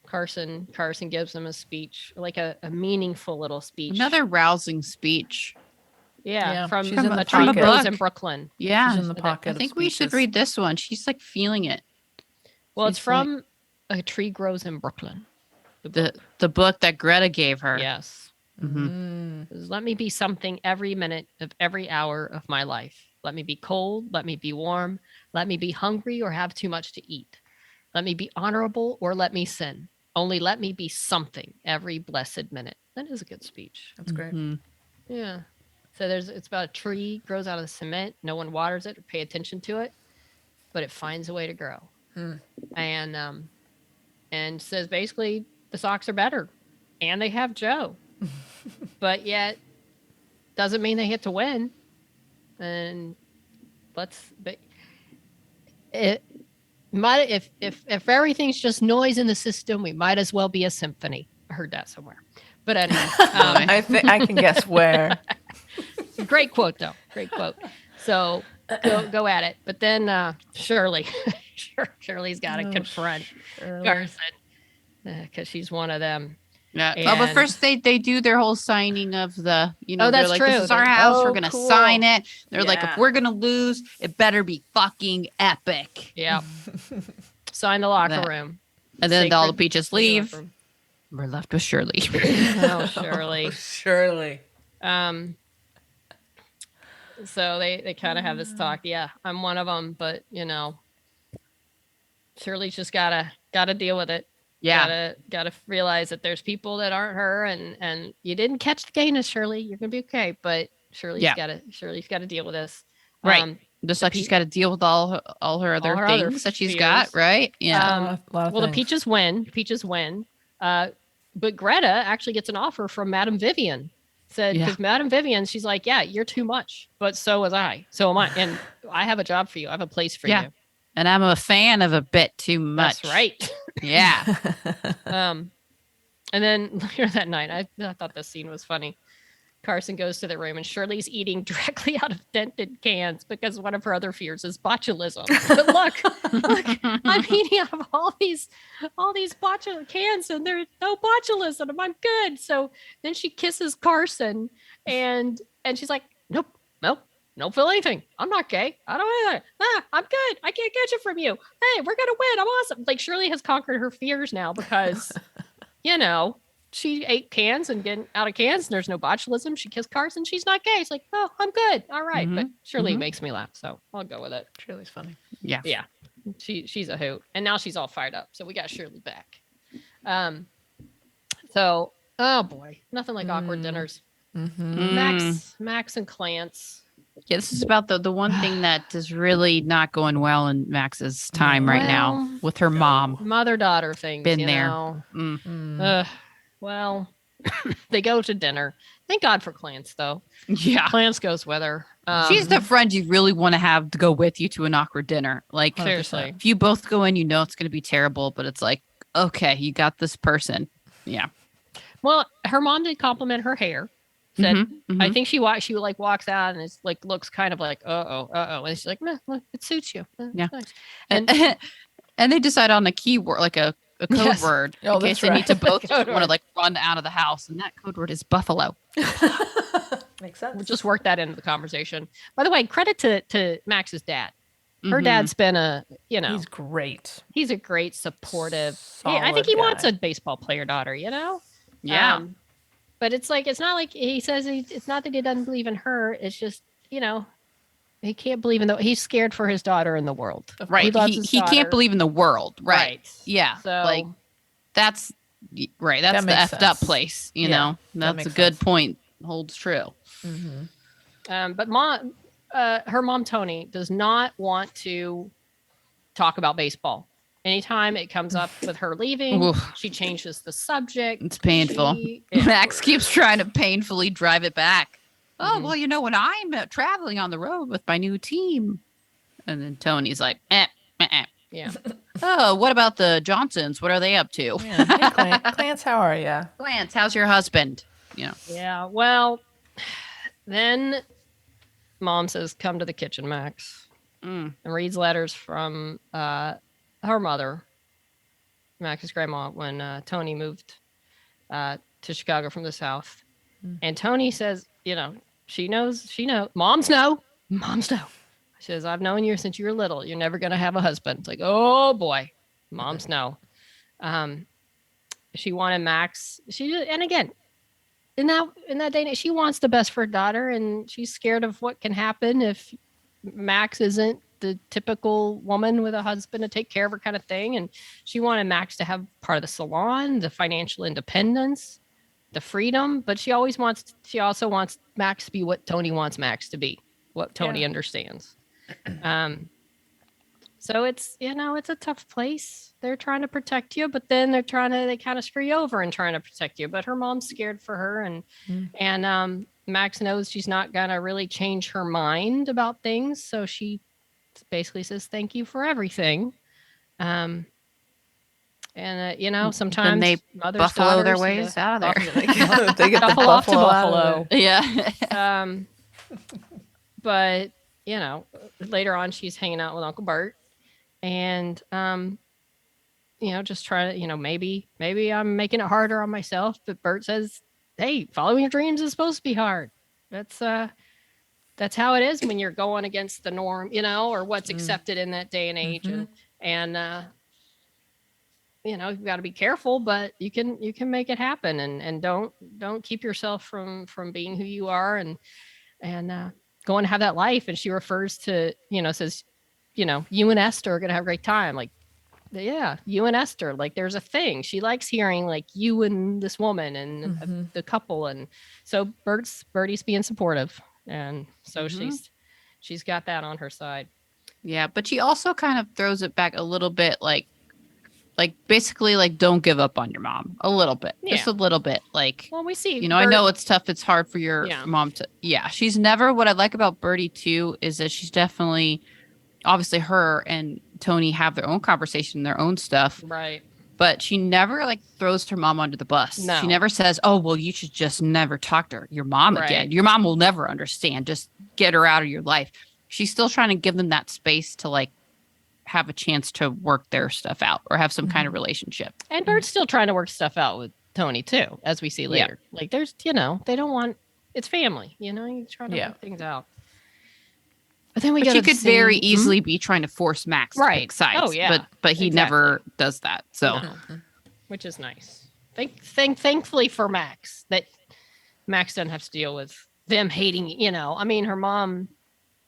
Carson gives them a speech, like a meaningful little speech. Another rousing speech. Yeah, Yeah, from she's in the A Tree pocket. Grows in Brooklyn. Yeah. She's in the I pocket. I of think we should speeches. read this one. She's like feeling it. Well, it's She's like- from A Tree Grows in Brooklyn. The book. The book that Greta gave her. Yes. Mhm. It says, let me be something every minute of every hour of my life. Let me be cold. Let me be warm. Let me be hungry or have too much to eat. Let me be honorable or let me sin. Only let me be something every blessed minute. That is a good speech. That's great. Mhm. Yeah. So it's about a tree grows out of the cement. No one waters it or pay attention to it, but it finds a way to grow. And says basically the Sox are better, and they have Joe, but yet doesn't mean they get to win. And but it might if everything's just noise in the system, we might as well be a symphony. I heard that somewhere, but anyway, I think I can guess where. great quote though, great quote. So go at it. But then Shirley's got to confront Carson because she's one of them. Yeah. But And- first they do their whole signing of the, Oh, they're that's like, true. this is our They- house. We're Oh, gonna cool. sign it. They're like, Yeah. if we're gonna lose, it better be fucking epic. Yeah. Sign the locker That- room. And then all the Sacred- peaches sacred leave. locker room. We're left with Shirley. Oh, Shirley. Surely. So they kind of have this talk. Yeah, I'm one of them, but Shirley's just gotta deal with it. Yeah. Gotta realize that there's people that aren't her, and you didn't catch the gayness, Shirley. You're gonna be okay, but Shirley's Yeah. gotta deal with this. Right. Just like she's got to deal with all her other her other things that she's got, fears. right? Yeah. Um, A lot of Well, the things. Peaches win. But Greta actually gets an offer from Madame Vivian. Said Yeah. because Madame Vivian, she's like, yeah, you're too much, but so was I. So am I, and I have a job for you. I have a place for Yeah. you. And I'm a fan of a bit too much. That's right. Yeah. And then later that night, I thought this scene was funny. Carson goes to the room and Shirley's eating directly out of dented cans because one of her other fears is botulism. But look, I'm eating out of all these botulism cans and there's no botulism. I'm good. So then she kisses Carson and she's like, nope, don't feel anything. I'm not gay. I don't either. I'm good. I can't catch it from you. Hey, we're gonna win. I'm awesome. Like Shirley has conquered her fears now because, she ate cans and getting out of cans and there's no botulism. She kissed Carson. She's not gay. It's like, oh, I'm good. All right. But Shirley makes me laugh, so I'll go with it. Shirley's funny. Yeah. Yeah. She's a hoot. And now she's all fired up. So we got Shirley back. So oh boy, nothing like awkward dinners. Max and Clance. Yeah, this is about the one thing that is really not going well in Max's time right now Well, with her mom. Mother-daughter things. Been you there. know. Mm. Well, they go to dinner. Thank God for Clance, though. Yeah. Clance goes with her. She's the friend you really want to have to go with you to an awkward dinner. Like, Seriously. if you both go in, it's going to be terrible, but it's like, okay, you got this person. Yeah. Well, her mom did compliment her hair. Said, Mhm, I mhm. think she like walks out and it's like looks kind of like and she's like, meh, look, it suits you. Yeah. Nice. And they decide on a keyword, like a code Yes. word, Oh, in case that's they need to both Code want to word. like run out of the house. And that code word is buffalo. Makes sense. We'll just work that into the conversation. By the way, credit to Max's dad. Her Mhm. dad's been He's great. he's a great supportive. I think Solid he wants guy. a baseball player daughter, Yeah. But it's like it's not like he says it's not that he doesn't believe in her. It's just he can't believe in he's scared for his daughter in the world. Right. He loves He his can't daughter. believe in the world. Right. Yeah. So like That's right. That's That the makes effed up sense. place. You Yeah, know, that that's a makes good sense. point. Holds true. But her mom Tony does not want to talk about baseball. Anytime it comes up with her leaving, Oof. she changes the subject. It's painful. Max keeps trying to painfully drive it back. Oh, well, you know, when I'm traveling on the road with my new team. And then Tony's like, Yeah. Oh, what about the Johnsons? What are they up to? Yeah. Hey, Clance, how are you? Lance, how's your husband? You know. Yeah. Well, then mom says, come to the kitchen, Max, and reads letters from her mother, Max's grandma, when Tony moved to Chicago from the South. And Tony says, she knows, moms know. She says, I've known you since you were little. You're never going to have a husband. It's like, oh boy, moms know. She wanted Max. And again, in that day, she wants the best for her daughter, and she's scared of what can happen if Max isn't the typical woman with a husband to take care of her kind of thing. And she wanted Max to have part of the salon, the financial independence, the freedom, but she also wants Max to be what Tony wants Max to be, what Tony understands. So it's a tough place. They're trying to protect you, but then they kind of screw you over and trying to protect you. But her mom's scared for her, and Max knows she's not gonna really change her mind about things, so she basically says thank you for everything. And sometimes Then they mothers, buffalo their daughters, ways out of there. They get the Buffalo off to buffalo out of Buffalo. there. Yeah. But later on she's hanging out with Uncle Bert, and just trying to, maybe I'm making it harder on myself. But Bert says, hey, following your dreams is supposed to be hard. That's how it is when you're going against the norm, or what's accepted in that day and age. And you've got to be careful, but you can make it happen, and don't keep yourself from being who you are, and go and have that life. And she refers to, says, you and Esther are going to have a great time. Like, yeah, you and Esther, like there's a thing. She likes hearing like you and this woman and the couple. And so Bertie's being supportive. And so she's got that on her side. Yeah. But she also kind of throws it back a little bit, like basically like, don't give up on your mom a little bit, just a little bit. Like, well, we see, I know it's tough. It's hard for your mom to, she's never, what I like about Bertie too, is that she's definitely, obviously her and Tony have their own conversation, their own stuff. Right. But she never like throws her mom under the bus. No. She never says, oh, well, you should just never talk to your mom again. Your mom will never understand. Just get her out of your life. She's still trying to give them that space to like have a chance to work their stuff out or have some kind of relationship. And Bert's still trying to work stuff out with Tony too, as we see later. Yeah. Like there's, they don't want, it's family, you try to work things out. But then she could very easily be trying to force Max to pick sides. Oh, yeah. But he never does that. So, which is nice. Thankfully for Max, that Max doesn't have to deal with them hating, I mean, her mom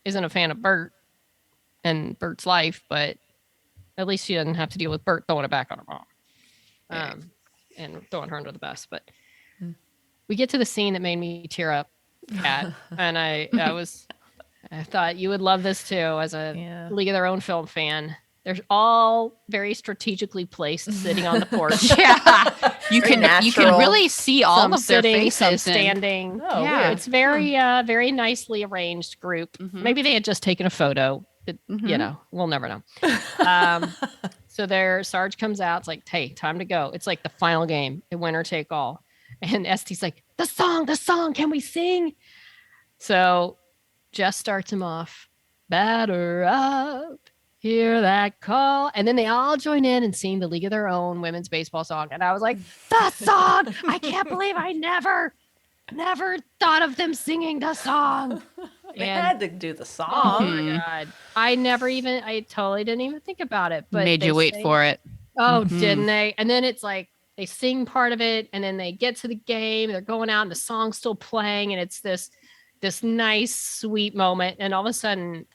isn't a fan of Bert and Bert's life, but at least she doesn't have to deal with Bert throwing it back on her mom and throwing her under the bus. But we get to the scene that made me tear up, Kat, and I thought you would love this too as a League of Their Own film fan. They're all very strategically placed sitting on the porch. You can really see all of their faces standing. Oh, weird. It's very very nicely arranged group. Maybe they had just taken a photo. We'll never know. So their Sarge comes out. It's like, hey, time to go. It's like the final game, the winner take all. And Este's like, the song, can we sing? So Jess starts him off. Batter up, hear that call. And then they all join in and sing the League of Their Own women's baseball song. And I was like, the song! I can't believe I never thought of them singing the song. They had to do the song. Oh my God. I totally didn't even think about it. But made you wait for it. Oh, didn't they? And then it's like they sing part of it and then they get to the game. They're going out and the song's still playing. And it's this nice, sweet moment. And all of a sudden,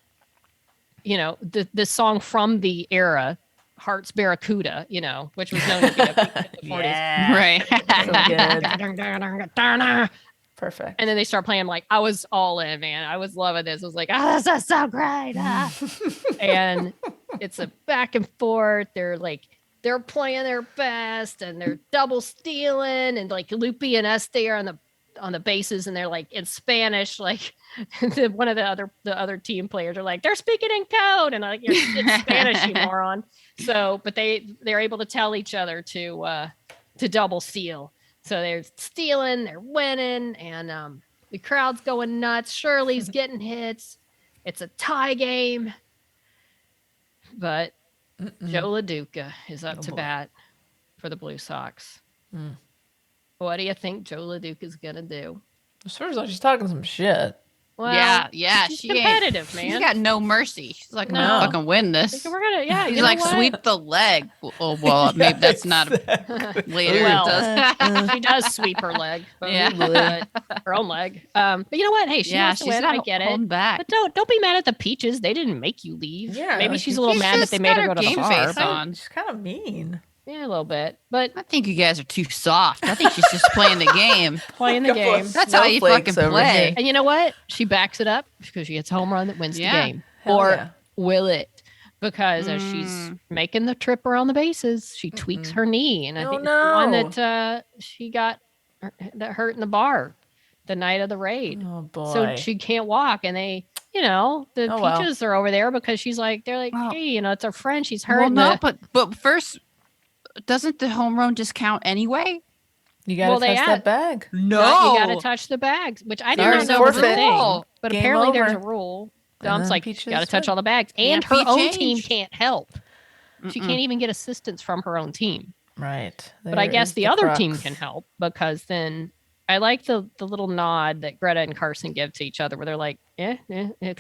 the song from the era Hearts Barracuda, which was known to be a peak in the 40s. Yeah. Right. So good. Perfect. And then they start playing like I was all in, man. I was loving this. I was like, oh, this is so great. And it's a back and forth. They're playing their best and they're double stealing and like Lupe and Este are on the bases and they're like in Spanish, like one of the other team players are like, they're speaking in code and like it's Spanish, you moron. So, but they're able to tell each other to double steal. So they're stealing, they're winning, and the crowd's going nuts. Shirley's getting hits. It's a tie game. But Joe LaDuca is up to bat for the Blue Sox. What do you think Joe LaDuca's going to do? First of all, she's talking some shit. Well, yeah. she's She competitive, ain't, man. She's got no mercy. She's like, No. I'm gonna fucking win this. We're gonna, yeah. She's you know like, what? sweep the leg. Oh, well, maybe that's not later. Well, it does. she does sweep her leg, Yeah. her own leg. But you know what? Hey, she wants to she's win. not I get it. holding back. But don't be mad at the Peaches. They didn't make you leave. Yeah, maybe like, she's a little she's mad that just they made got her go her to the game bar. face on. She's kind of mean. Yeah, a little bit, but I think you guys are too soft. I think she's just playing the game. playing the Couple of game. That's how you snowflakes fucking over play. here. And you know what? She backs it up because she gets a home run that wins Yeah. the game. Hell Or yeah. will it? Because as she's making the trip around the bases, she tweaks her knee. And I Oh, think it's the one no. that she got that hurt in the bar the night of the raid. Oh boy. So she can't walk. And they, the Oh, well. Peaches are over there because they're like, Well, hey, it's our friend. She's hurt. Well, in no, the- but first, doesn't the home run just count anyway? You gotta Well, they touch add- that bag. No, you got to touch the bags, which I Sorry, didn't know was a forfeit. thing. But Game apparently there's a over. rule. And Dump's then like, Peaches got to touch win. all the bags. And Can't her be own team changed. can't help. She can't even get assistance from her own team. Right. But I There guess is the other team crux. can help because then I like the little nod that Greta and Carson give to each other where they're like, kind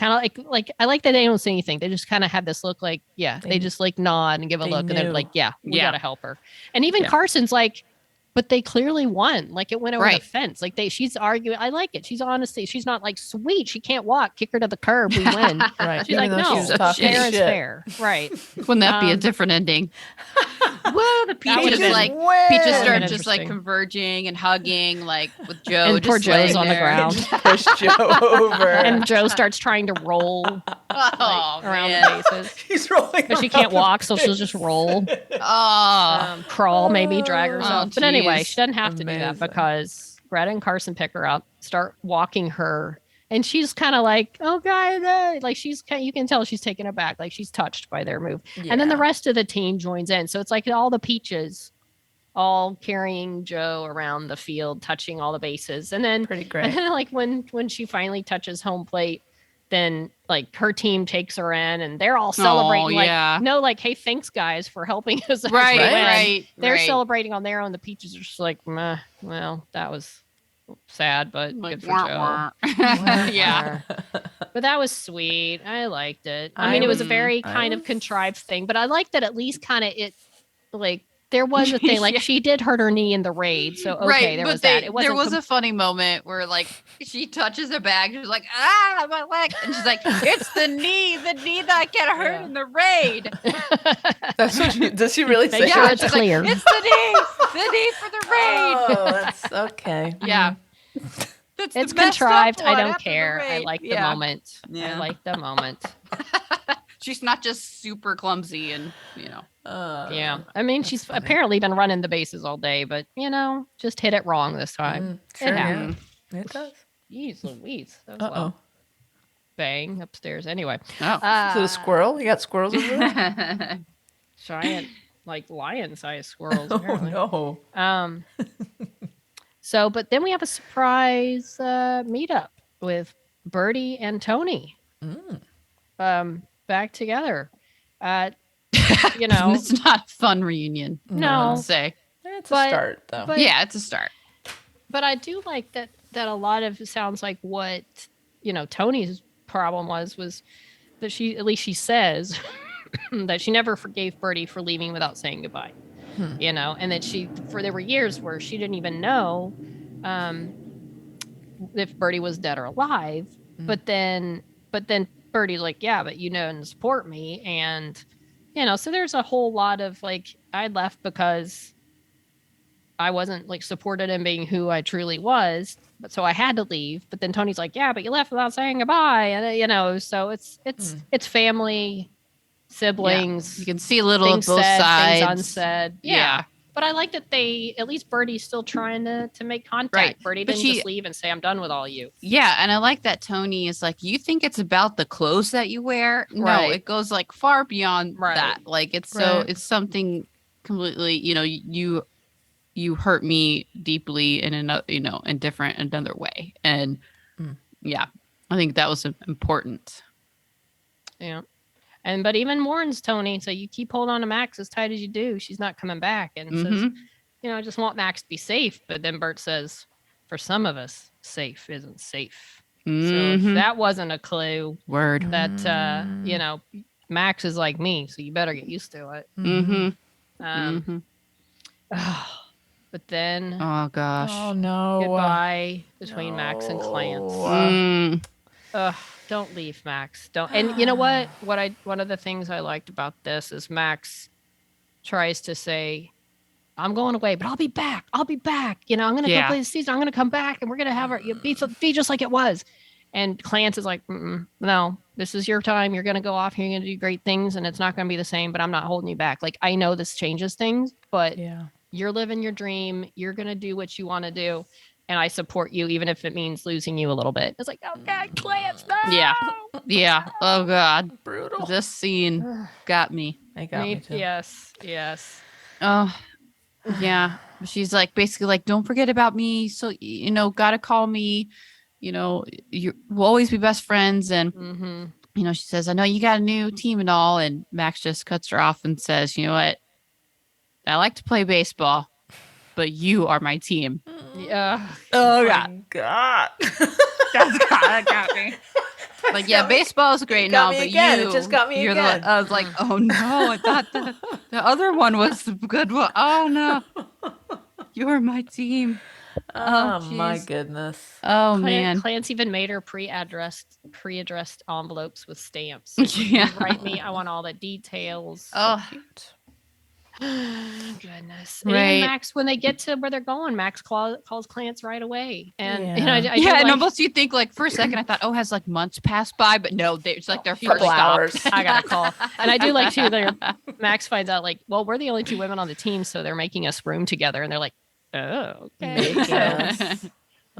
of like I like that they don't say anything. They just kind of have this look like, they just like nod and give a they look and they're knew. like, we Yeah. got to help her. And even Yeah. Carson's like, but they clearly won. Like it went over Right. the fence. Like she's arguing. I like it. She's honestly, she's not like sweet. She can't walk. Kick her to the curb. We win. Right. She's Even like, though no, she was talking fair is shit. fair. Right. Wouldn't that be a Um, different ending? Whoa, the That Peaches would've been- like Win. Peaches That start would've just been like interesting. converging and hugging, like with Joe. And poor just laying Joe's on the there. ground. Push Joe over. And Joe starts trying to roll Oh around man. the bases. He's rolling. But she can't around walk, so she'll just roll, Oh, crawl, maybe drag herself. Oh, But anyway, geez. she doesn't have to do that Amazing. because Greta and Carson pick her up, start walking her, and she's kind of like, "Oh, God!" Like you can tell she's taken aback, like she's touched by their move. And then the Yeah. rest of the team joins in, so it's like all the Peaches, all carrying Joe around the field, touching all the bases, and then Pretty and great. then like when she finally touches home plate, then like her team takes her in and they're all celebrating. Like, yeah. no, like, hey, thanks guys for helping us. right, actually win. right. They're right. celebrating on their own. The Peaches are just like, meh, well, that was sad, but Like, good for wah, Joe. wah. yeah. But that was sweet. I liked it. I I mean, it was a was- very I kind of was- contrived thing, but I liked that at least kind of like there was a thing. Like Yeah. she did hurt her knee in the raid, so okay, right, there but was that. It wasn't there was a funny moment where like she touches a bag, she's like, my leg, and she's like, it's the knee that I get hurt Yeah. in the raid. That's what she, does she really say? Make sure that? it's she's clear. Like, it's the knee for the raid. Oh, that's okay. Yeah. That's the It's messed up contrived. I one don't after the care. I raid. like the Yeah. moment. I Yeah. like the moment. She's not just super clumsy and Yeah. I mean, she's funny. apparently been running the bases all day, but just hit it wrong this time. Sure, It yeah. happened. It does. Jeez Louise. That was Uh-oh. loud. Bang upstairs. Anyway. Oh. Is it a squirrel? You got squirrels over there? Giant, like lion-sized squirrels. Oh, apparently. no. So, but then we have a surprise meetup with Birdie and Tony. Back together. It's not a fun reunion. No. Let's say. It's But- a start, though. but- Yeah, it's a start. But I do like that a lot of it sounds like what, Tony's problem was that she says that she never forgave Birdie for leaving without saying goodbye. And that there were years where she didn't even know if Birdie was dead or alive. But then Birdie's like, yeah, but you know, and support me. And So there's a whole lot of like, I left because I wasn't like supported in being who I truly was. But so I had to leave. But then Tony's like, yeah, but you left without saying goodbye. And, so it's family, siblings, You can see a little things of both said, sides. things unsaid. Yeah. But I like that at least Birdie's still trying to make contact. Right. Birdie But didn't just leave and say, I'm done with all you. Yeah, and I like that Tony is like, you think it's about the clothes that you wear? No, Right. it goes like far beyond Right. that. Like it's Right. it's something completely, you hurt me deeply in another, in different another way. And yeah, I think that was important. Yeah. But even warns Tony, so you keep holding on to Max as tight as you do. She's not coming back. And says, I just want Max to be safe. But then Bert says, for some of us, safe isn't safe. So if that wasn't a clue Word. that, Max is like me, so you better get used to it. But then, Oh gosh. Oh no. goodbye between Max and Clance. Ugh, don't leave, Max. Don't. And you know what? One of the things I liked about this is Max tries to say, I'm going away, but I'll be back. I'll be back. I'm going to go play the season. I'm going to come back and we're going to have our be just like it was. And Clance is like, no, this is your time. You're going to go off. You're going to do great things and it's not going to be the same, but I'm not holding you back. Like, I know this changes things, but you're living your dream. You're going to do what you want to do. And I support you, even if it means losing you a little bit. It's like, oh God, Clance, no! Yeah. Oh God. Brutal. This scene got me. It got me too. Yes. Oh, yeah. She's like, basically like, don't forget about me. So, gotta call me. We'll always be best friends. And, she says, I know you got a new team and all. And Max just cuts her off and says, you know what? I like to play baseball, but you are my team. Yeah. Oh, God. God. That got me. Like, yeah, baseball is great now, but again. you. It just got me again. I was like, oh no, I thought the other one was the good one. Oh no. You're my team. Oh my goodness. Oh man. Clance even made her pre-addressed envelopes with stamps. Yeah. Write me. I want all the details. Oh, Cute. Goodness. And Right. even Max, when they get to where they're going, Max calls Clance right away. And I and almost you think like for a second I thought, oh, has like months passed by, but no, it's like their first stop. Hours. I got a call. And I do like too, Max finds out like, well, we're the only two women on the team, so they're making us room together. And they're like, oh, okay.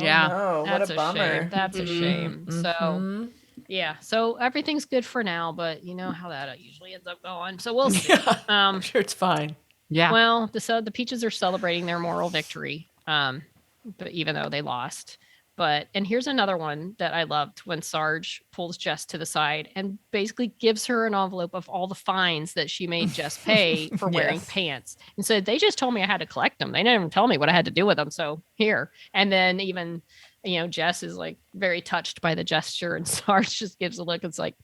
Yeah. Oh, no. What a bummer. Shame. That's a shame. So yeah, so everything's good for now, but you know how that usually ends up going. So we'll see. I'm sure it's fine. Yeah. Well, the Peaches are celebrating their moral victory, but even though they lost. And here's another one that I loved when Sarge pulls Jess to the side and basically gives her an envelope of all the fines that she made Jess pay for wearing pants. And so they just told me I had to collect them. They didn't even tell me what I had to do with them. So here. And then even, Jess is like very touched by the gesture and Sarge just gives a look. It's like,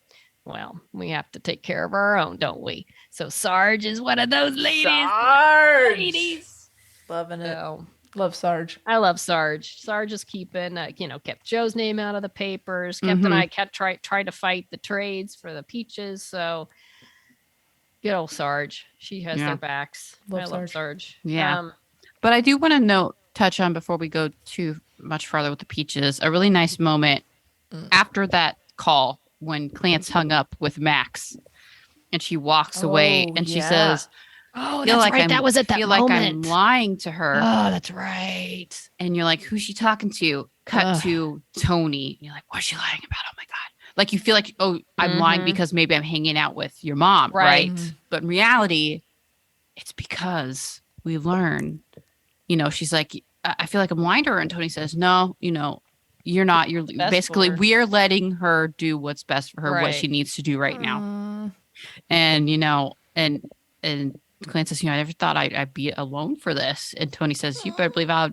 well, we have to take care of our own, don't we? So Sarge is one of those ladies. Sarge. Loving it. So, Love Sarge. I love Sarge. Sarge is keeping, kept Joe's name out of the papers. Kept and I kept trying to fight the trades for the Peaches. So good old Sarge. She has their backs. I love Sarge. Yeah. But I do want to touch on before we go too much farther with the Peaches, a really nice moment after that call when Clance hung up with Max and she walks away and she says, oh, that's right. That was at that moment. Like I'm lying to her. Oh, that's right. And you're like, who's she talking to? Cut to Tony. And you're like, what's she lying about? Oh my God. Like you feel like, oh, I'm lying because maybe I'm hanging out with your mom. Right. But in reality, it's because we learn, she's like, I feel like I'm lying to her. And Tony says, no, you're not. You're basically, we're letting her do what's best for her, what she needs to do right now. And, and Clan says, I never thought I'd be alone for this. And Tony says, you better believe I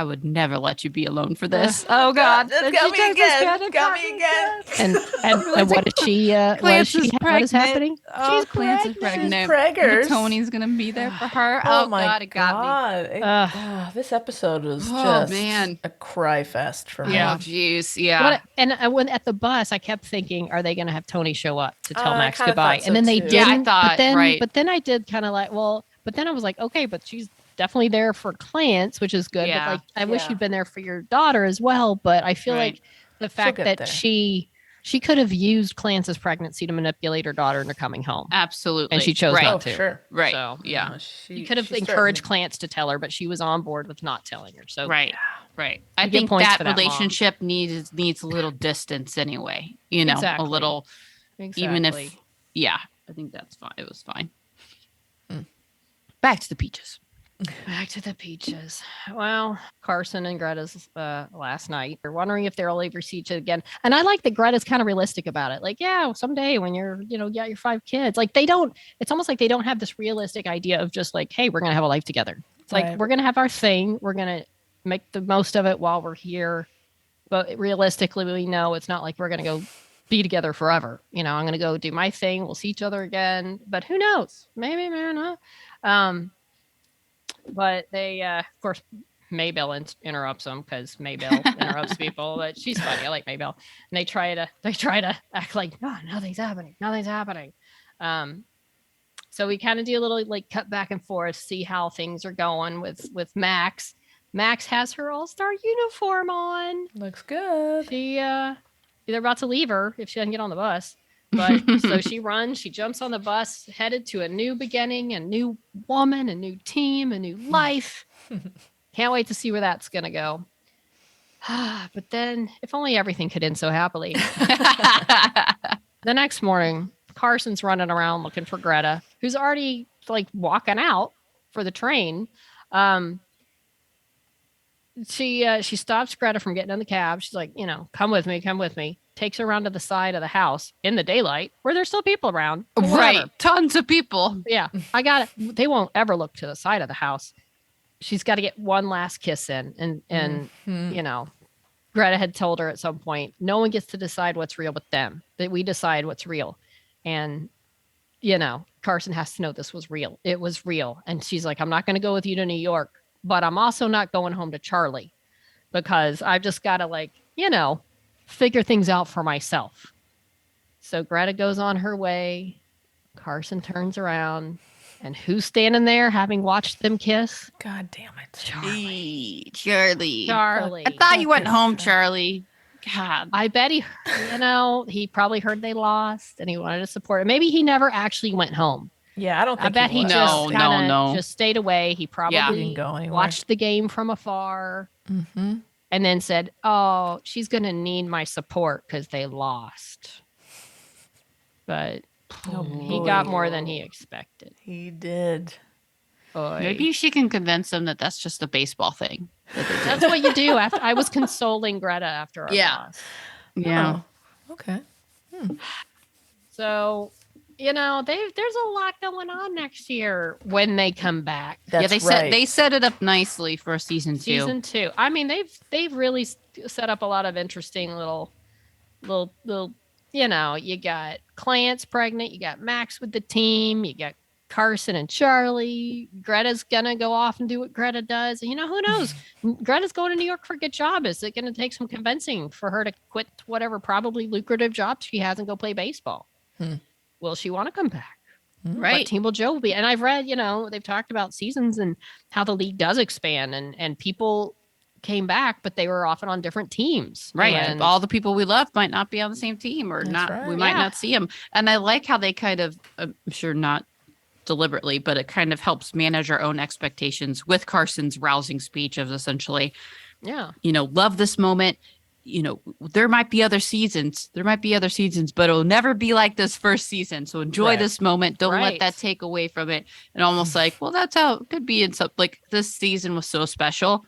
would never let you be alone for this. Oh God, That's And got she me turns this again. kid Got into- me again. And what is she? What is she? What is happening? Oh, Clan's is pregnant. She's pregnant. preggers. Tony's going to be there for her. Oh, Oh, my God, it got me. This episode was Oh, just man. a cry fest for me. Yeah. Oh, jeez. Yeah. What, and when at the bus, I kept thinking, are they going to have Tony show up to tell I Max kinda goodbye? thought And then so, they too. didn't. Yeah, I thought, but then, right. But then I did kind of like, well, but then I was like, okay, but she's definitely there for Clarence, which is good. Yeah. But like, I wish Yeah. you'd been there for your daughter as well. But I feel Right. like the fact get that there. she could have used Clarence's pregnancy to manipulate her daughter into coming home, Absolutely. and she chose right. Oh, not to. sure. Right. So Yeah. No, you could have she's encouraged starting Clarence to tell her, but she was on board with not telling her. So Right. Right. I You get think points that for that, Mom. relationship needs a little distance anyway. Exactly. A little, exactly. even if, yeah, I think that's fine. It was fine. Back to the peaches. Back to the peaches. Well, Carson and Greta's last night. They're wondering if they'll ever see each other again. And I like that Greta's kind of realistic about it. Like, yeah, someday when you're, you got your 5 kids. Like it's almost like they don't have this realistic idea of just like, hey, we're gonna have a life together. It's like Right. we're gonna have our thing. We're gonna make the most of it while we're here. But realistically, we know it's not like we're gonna go be together forever. I'm gonna go do my thing. We'll see each other again. But who knows? Maybe not. But they, of course, Maybell interrupts them because Maybell interrupts people. But she's funny. I like Maybell. And they try to act like no, nothing's happening. Nothing's happening. So we kind of do a little like cut back and forth, see how things are going with Max. Max has her all-star uniform on. Looks good. They're about to leave her if she doesn't get on the bus. But so she runs, she jumps on the bus, headed to a new beginning, a new woman, a new team, a new life. Can't wait to see where that's going to go. But then, if only everything could end so happily. The next morning, Carson's running around looking for Greta, who's already like walking out for the train. She stops Greta from getting in the cab. She's like, come with me. Takes her around to the side of the house in the daylight where there's still people around. But Right. whatever. Tons of people. Yeah, I got it. They won't ever look to the side of the house. She's got to get one last kiss in. And Greta had told her at some point, no one gets to decide what's real but them, that we decide what's real. And, Carson has to know this was real. It was real. And she's like, I'm not going to go with you to New York, but I'm also not going home to Charlie because I've just got to figure things out for myself. So Greta goes on her way. Carson turns around. And who's standing there having watched them kiss? God damn it. Charlie. Charlie. I thought you went home, Charlie. God. I bet he probably heard they lost and he wanted to support it. Maybe he never actually went home. Yeah, I don't think I bet he was. just No, kinda no. just stayed away. He probably Yeah. He didn't go anywhere. watched the game from afar Mm-hmm. and then said, oh, she's going to need my support because they lost. But Oh, he boy. got more than he expected. He did. Boy. Maybe she can convince him that that's just a baseball thing. That's what you do. After I was consoling Greta after our Yeah. loss. Yeah. Oh, okay. So, there's a lot going on next year when they come back. That's yeah, right. they set it up nicely for season 2. Season 2. I mean, they've really set up a lot of interesting little, you got Clarence pregnant, you got Max with the team, you got Carson and Charlie. Greta's gonna go off and do what Greta does. And who knows? Greta's going to New York for a good job. Is it gonna take some convincing for her to quit whatever probably lucrative job she has and go play baseball? Will she want to come back? What Right. team will Joe be? And I've read, they've talked about seasons and how the league does expand and people came back, but they were often on different teams. Right. And All the people we love might not be on the same team or That's not. right. We might Yeah. not see them. And I like how they kind of, I'm sure not deliberately, but it kind of helps manage our own expectations with Carson's rousing speech of essentially, yeah. love this moment. There might be other seasons. But it'll never be like this first season. So enjoy Right. this moment. Don't Right. let that take away from it. And almost like, well, that's how it could be. In some, like this season was so special.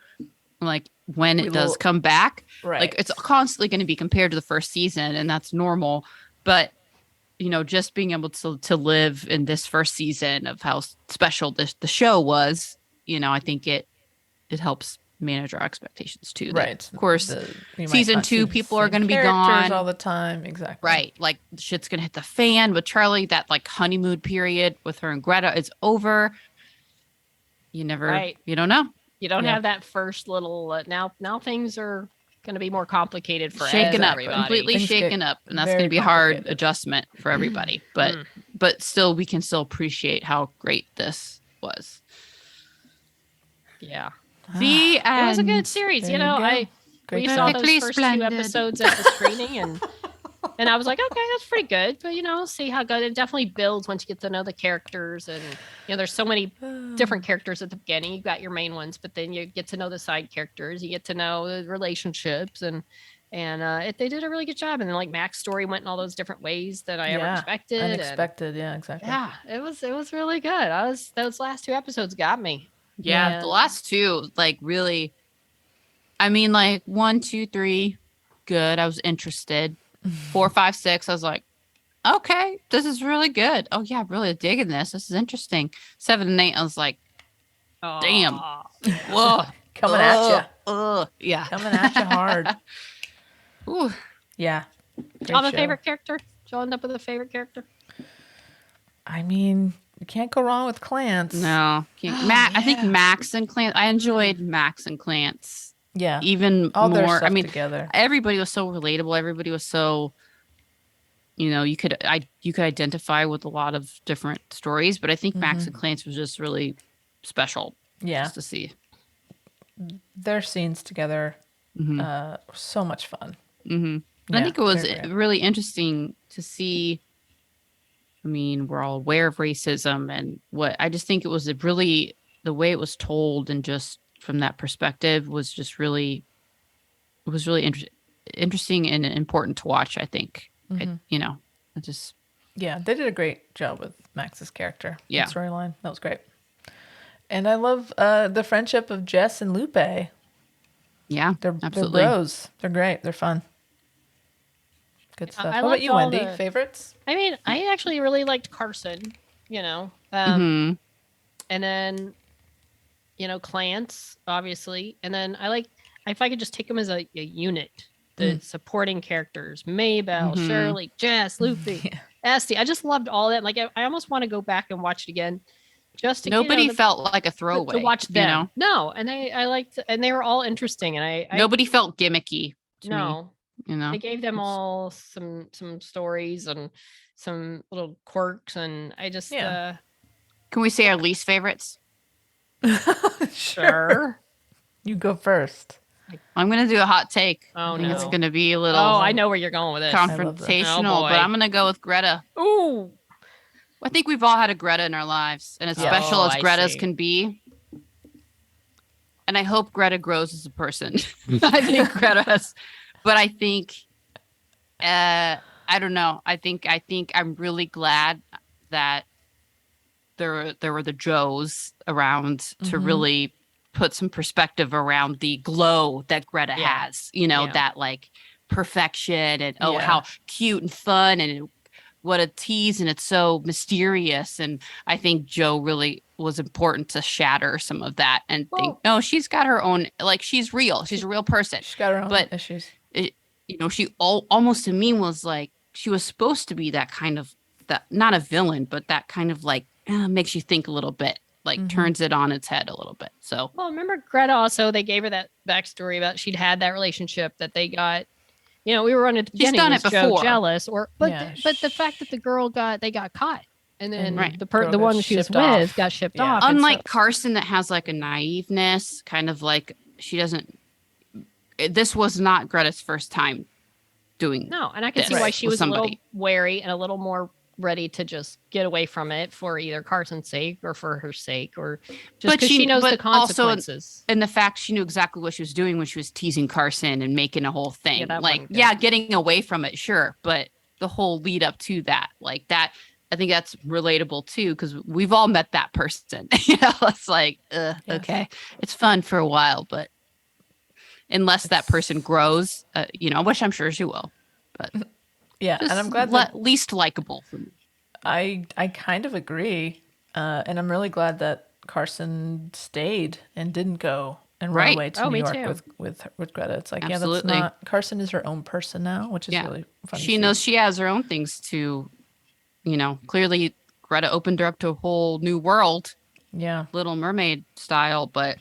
Like when We it does will- come back, Right. like it's constantly going to be compared to the first season, and that's normal. But just being able to live in this first season of how special the show was, I think it helps manage our expectations too. That, Right. of course, You might season not see 2 the people are same going to be characters gone all the time. Exactly. Right. Like shit's going to hit the fan with Charlie. That like honeymoon period with her and Greta is over. You Right. don't know. You don't Yeah. have that first little now things are going to be more complicated for Shaken up, everybody. completely Things shaken get up. And that's very going to be a hard complicated. adjustment for everybody. But still, we can still appreciate how great this was. Yeah. The It was a good end. series. There You know, you go. I Great we show. saw those Perfectly first two splendid. episodes at the screening and I was like, okay, that's pretty good. But see how good it definitely builds once you get to know the characters. And there's so many different characters at the beginning. You got your main ones, but then you get to know the side characters. You get to know the relationships and they did a really good job. And then like Mac's story went in all those different ways that I ever expected. Unexpected. Yeah, exactly. Yeah, it was really good. Those last 2 episodes got me. Yeah. The last 2, like really, I mean, like 1, 2, 3, good. I was interested. 4, 5, 6, I was like, okay, this is really good. Oh yeah, really digging this. This is interesting. 7 and 8, I was like, damn. Whoa. Coming at you. Yeah. Coming at you hard. Ooh. Yeah. Did you have a show. favorite character? Did you end up with a favorite character? I mean, you can't go wrong with Clance. No. I think Max and Clance. I enjoyed Max and Clance. Yeah. Even All their more. stuff I mean, together. everybody was so relatable. Everybody was so, you could identify with a lot of different stories, but I think Max and Clance was just really special. Yeah. Just to see Their scenes together, so much fun. Mm-hmm. Yeah, I think it was very great. really interesting to see. I mean, we're all aware of racism and I just think it was the way it was told and just from that perspective was just really interesting and important to watch. I think, Yeah, they did a great job with Max's character. Yeah. Storyline. That was great. And I love the friendship of Jess and Lupe. yeah, They're absolutely. bros. They're great. They're fun. Good stuff. I What about liked you, all Wendy? the- Favorites? I mean, I actually really liked Carson, Mhm. and then, Clance, obviously. And then if I could just take them as a unit, the supporting characters, Maybelle, Mhm. Shirley, Jess, Luffy, Esty. I just loved all that. Like, I almost want to go back and watch it again. Just to, Nobody felt like a to throwaway. watch them. No, and I liked, and they were all interesting. And I Nobody felt gimmicky to no. me. They gave them all some stories and some little quirks, and I just Yeah. Can we say our least favorites? sure. You go first. I'm gonna do a hot take. Oh I think it's no. gonna be a little Oh, I know where you're going with this. love this. confrontational, Oh, boy. but I'm gonna go with Greta. Ooh. I think we've all had a Greta in our lives, and as Yeah. special Oh, as I Greta's see. can be. And I hope Greta grows as a person. I think Greta has, but I think, I don't know. I think I'm really glad that there were the Joes around to really put some perspective around the glow that Greta Yeah. has. Yeah. That like perfection and Yeah. how cute and fun and what a tease, and it's so mysterious. And I think Joe really was important to shatter some of that and think, no, she's got her own, like she's real. She's a real person. She's got her own But- issues. She almost to me was like, she was supposed to be that kind of, that not a villain, but that kind of like makes you think a little bit, like turns it on its head a little bit. So Well, remember Greta also, they gave her that backstory about she'd had that relationship that they got. We were on at the She's beginning. done Was it Joe before. jealous, but Yeah. the fact that the girl they got caught, and then Right. the Girl the got one she was shipped with off. got shipped Yeah. off. and so- unlike Carson that has like a naiveness, kind of like she doesn't, this was not Greta's first time doing. no, and I can see this why she with was a little somebody. wary and a little more ready to just get away from it for either Carson's sake or for her sake, or just But because she knows the but also consequences. and the fact she knew exactly what she was doing when she was teasing Carson and making a whole thing. Yeah, that like, wasn't good. yeah, getting away from it, sure, but the whole lead up to that, like that, I think that's relatable too, because we've all met that person. It's like, okay, it's fun for a while, but unless that person grows, which I'm sure she will, but Yeah, Just and I'm glad that least likable for me. I kind of agree, and I'm really glad that Carson stayed and didn't go and run Right. away to Oh, New me York too. with Greta. It's like, yeah, that's Absolutely. not Carson is her own person now, which is Yeah. really fun. She to knows see. she has her own things to, clearly Greta opened her up to a whole new world, Yeah, Little Mermaid style, but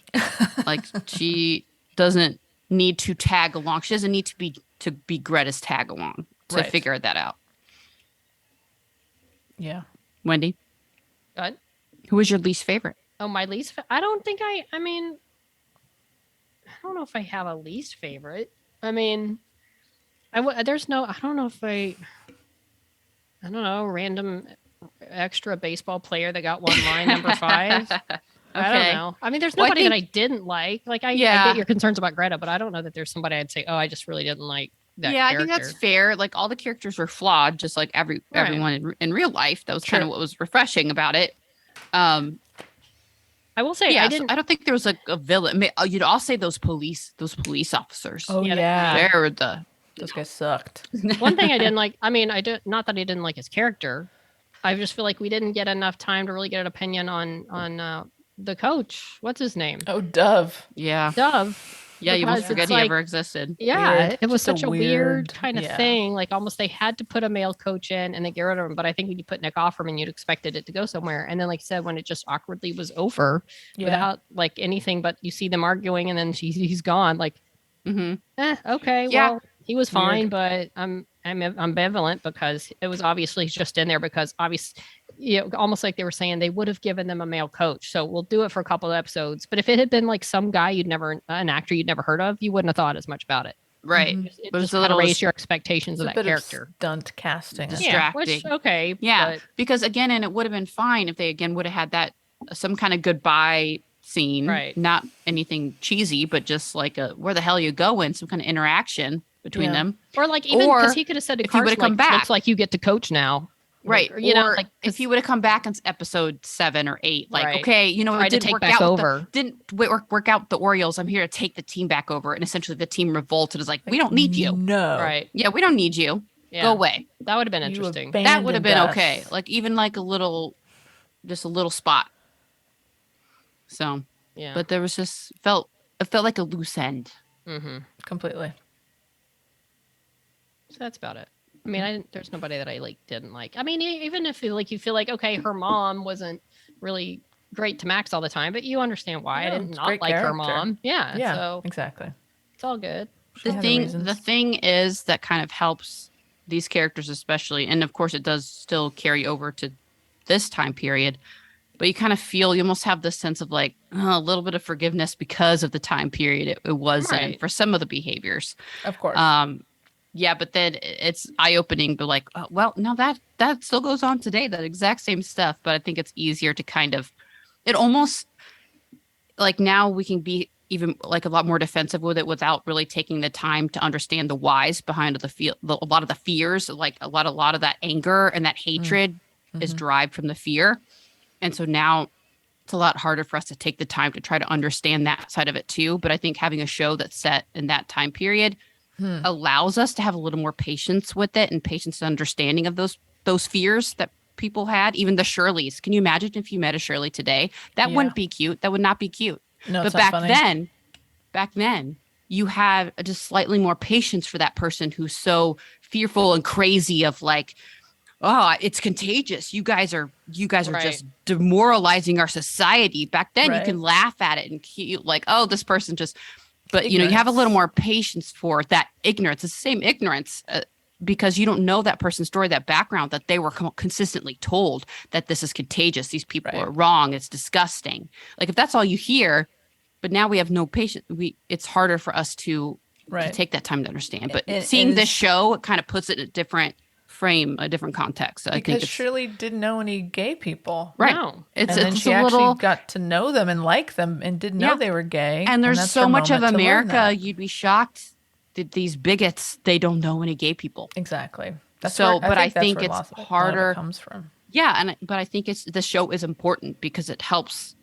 like she doesn't need to tag along. She doesn't need to be Greta's tag along to right. figure that out. Yeah. Wendy, Good. who was your least favorite? Oh, my least. I don't think I mean, I don't know if I have a least favorite. I mean, there's no. I don't know if I don't know, random extra baseball player that got one line, number 5. I don't Okay. know. I mean, there's Well, I nobody that think- I didn't like. Like, I Yeah. get your concerns about Greta, but I don't know that there's somebody I'd say, oh, I just really didn't like that Yeah, I character. think that's fair. Like all the characters were flawed, just like Right. everyone in real life. That was kind of Sure. what was refreshing about it. Um, I will say, yeah, I so didn't. I don't think there was a villain. I'll say those police officers. Oh Yeah, yeah, They're the those guys sucked. One thing I didn't like, I mean, I did not that I didn't like his character. I just feel like we didn't get enough time to really get an opinion on the coach. What's his name? Oh, Dove. yeah. Dove. Yeah, you almost Because forget it's he like- ever existed. Yeah, Weird. it was Just a such a weird weird- kind of yeah. thing. Like almost they had to put a male coach in and then get rid of him. But I think when you put Nick Offerman, you'd expected it to go somewhere. And then, like you said, when it just awkwardly was over Yeah. without like anything, but you see them arguing and then he's gone. Like, Mm-hmm. okay, Yeah. well, he was Weird. fine, but I'm ambivalent because it was obviously just in there because obviously, almost like they were saying they would have given them a male coach. So we'll do it for a couple of episodes. But if it had been like some guy an actor you'd never heard of, you wouldn't have thought as much about it. Right. It But just it's a kind of little raised your expectations It's of a that bit character. of stunt casting. Yeah, which distracting. okay, Yeah, but because again, and it would have been fine if they again would have had that some kind of goodbye scene, Right. not anything cheesy, but just like a where the hell you going, some kind of interaction between Yeah. them. or like even Or because he could have said to if he Carson, would've come like, back. looks like you get to coach now, Right. Like, you know, Or like if he would have come back in episode 7 or 8, like, Right. okay, it Tried to didn't take work back out over. didn't work out with the Orioles. I'm here to take the team back over. And essentially the team revolted is like, we don't need you. No. right? Yeah, we don't need you. Yeah, Go away. that would have been You interesting. That would have been abandoned okay. us. Like even like just a little spot. So, Yeah, but there was just it felt like a loose end. mm-hmm. Completely. So that's about it. I mean, there's nobody that I like didn't like. I mean, even if you feel like okay, her mom wasn't really great to Max all the time, but you understand why I No, did it's a not great like her character. mom. Yeah, Yeah. so Exactly. it's all good. She had her The reasons. thing is that kind of helps these characters especially, and of course it does still carry over to this time period, but you kind of feel you almost have this sense of like a little bit of forgiveness because of the time period it was in Right. for some of the behaviors. Of course. Yeah, but then it's eye-opening, but like, oh, well, no, that still goes on today, that exact same stuff. But I think it's easier to kind of, it almost like now we can be even like a lot more defensive with it without really taking the time to understand the whys behind a lot of the fears, like a lot of that anger and that hatred is derived from the fear. And so now it's a lot harder for us to take the time to try to understand that side of it too. But I think having a show that's set in that time period allows us to have a little more patience with it and patience and understanding of those fears that people had. Even the Shirleys. Can you imagine if you met a Shirley today? That Yeah. wouldn't be cute. That would not be cute. no, But it's not funny. back then, you had just slightly more patience for that person who's so fearful and crazy of like, oh, it's contagious. You guys are Right. just demoralizing our society. Back then, you Right. can laugh at it and like, oh, this person just. But you have a Ignorance. little more patience for that ignorance. It's the same ignorance because you don't know that person's story, that background that they were consistently told that this is contagious. These people Right. are wrong. It's disgusting. Like if that's all you hear, but now we have no patience. It's harder for us to Right. take that time to understand. But And seeing this is- show, it kind of puts it in a different frame, a different context. I think Because it's Shirley didn't know any gay people. right. No. It's and then it's she a actually little. got to know them and like them and didn't know Yeah. they were gay. And there's that's so her much of moment to learn America, that. you'd be shocked that these bigots, they don't know any gay people. Exactly. That's So, but I that's think where it's lots of it harder- comes from. Yeah, but I think the show is important because it helps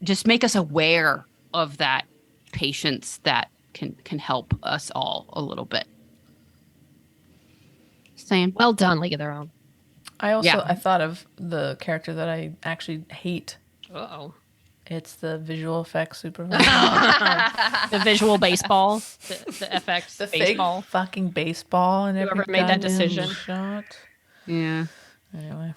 just make us aware of that patience that can help us all a little bit. Same. Well done, League of Their Own. I thought of the character that I actually hate. Uh-oh. It's the visual effects supervisor. The visual baseball, the FX The baseball. fake fucking baseball and Whoever every made that goddamn decision. shot. Yeah. Anyway,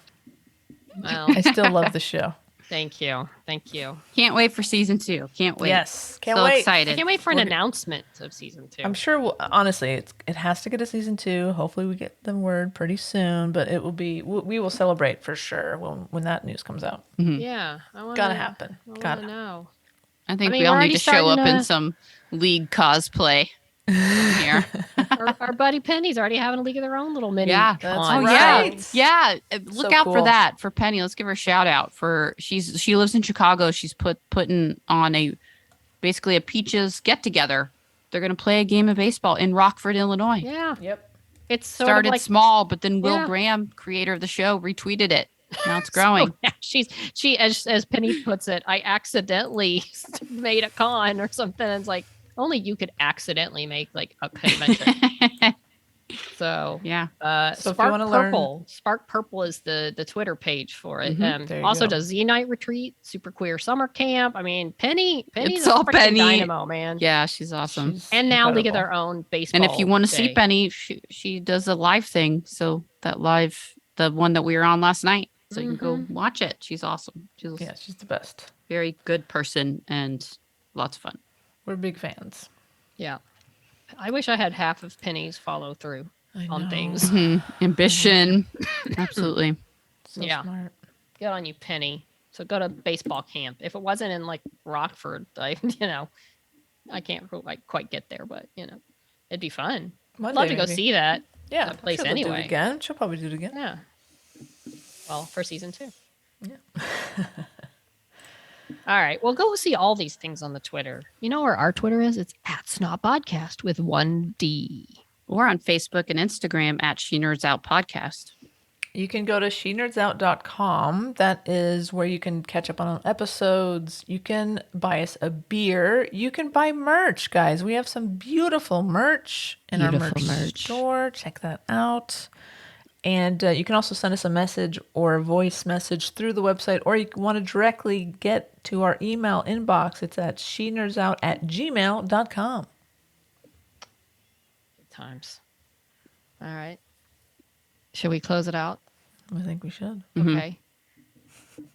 Well, I still love the show. thank you. Thank you. Can't wait for season 2. Can't wait. Yes, can't so wait. I excited. can't wait for an We're- announcement of season 2. I'm sure. Honestly, it has to get a season 2. Hopefully, we get the word pretty soon. But it will be. We will celebrate for sure when that news comes out. Yeah. I wanna, Gotta happen. I want Gotta. to know. I think I mean, we all we're need already to show up starting in to- some league cosplay here. Our buddy Penny's already having a League of Their Own little mini. Yeah. That's con. right. Yeah. Look So out for cool. that for Penny. Let's give her a shout out for she lives in Chicago. She's putting on basically a Peaches get together. They're gonna play a game of baseball in Rockford, Illinois. Yeah. Yep. It's sort Started of like small, but then Will Yeah. Graham, creator of the show, retweeted it. Now it's growing. So, she as Penny puts it, I accidentally made a con or something. And it's like only you could accidentally make like a convention. So Yeah. So if you Spark wanna learn- Purple. Spark Purple is the Twitter page for it. There you Also go. does Z Night Retreat, Super Queer Summer Camp. I mean, Penny's It's a all freaking Penny. dynamo, man. Yeah, she's awesome. She's And now League of incredible. Their Own baseball. And if you want to see day. Penny, she does a live thing. So that live, the one that we were on last night. So you can go watch it. She's awesome. She's Yeah, she's the best. a very good person and lots of fun. We're big fans. Yeah. I wish I had half of Penny's follow through I on know. things. Ambition. Absolutely. So Yeah. smart. Good on you, Penny. So go to baseball camp. If it wasn't in like Rockford, I I can't like quite get there, but it'd be fun. One Love day, to go maybe. see that. Yeah, that place she'll do it anyway. again. She'll probably do it again. Yeah. Well, for season 2. Yeah. All right. Well, go see all these things on the Twitter. You know where our Twitter is? It's at Snob Podcast with 1D. Or on Facebook and Instagram at She Nerds Out Podcast. You can go to shenerdsout.com. That is where you can catch up on episodes. You can buy us a beer. You can buy merch, guys. We have some beautiful merch in our merch store. Check that out. And you can also send us a message or a voice message through the website, or you want to directly get to our email inbox. It's at shenerdsout@gmail.com. Good times. All right. Should we close it out? I think we should. Okay.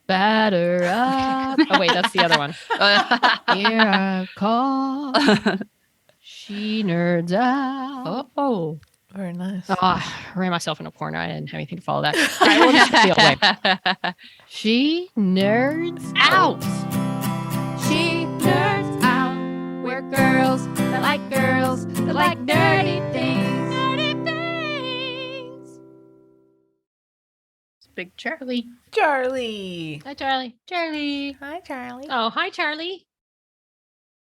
Batter up. Oh, wait, that's the other one. Here I call. She nerds out. Oh. Very nice. Oh, I ran myself in a corner. I didn't have anything to follow that. All right, we'll just go the other way. She nerds out. She nerds out. We're girls that like nerdy things. Nerdy things. Big Charlie. Charlie. Hi, Charlie. Charlie. Hi, Charlie. Oh, hi, Charlie.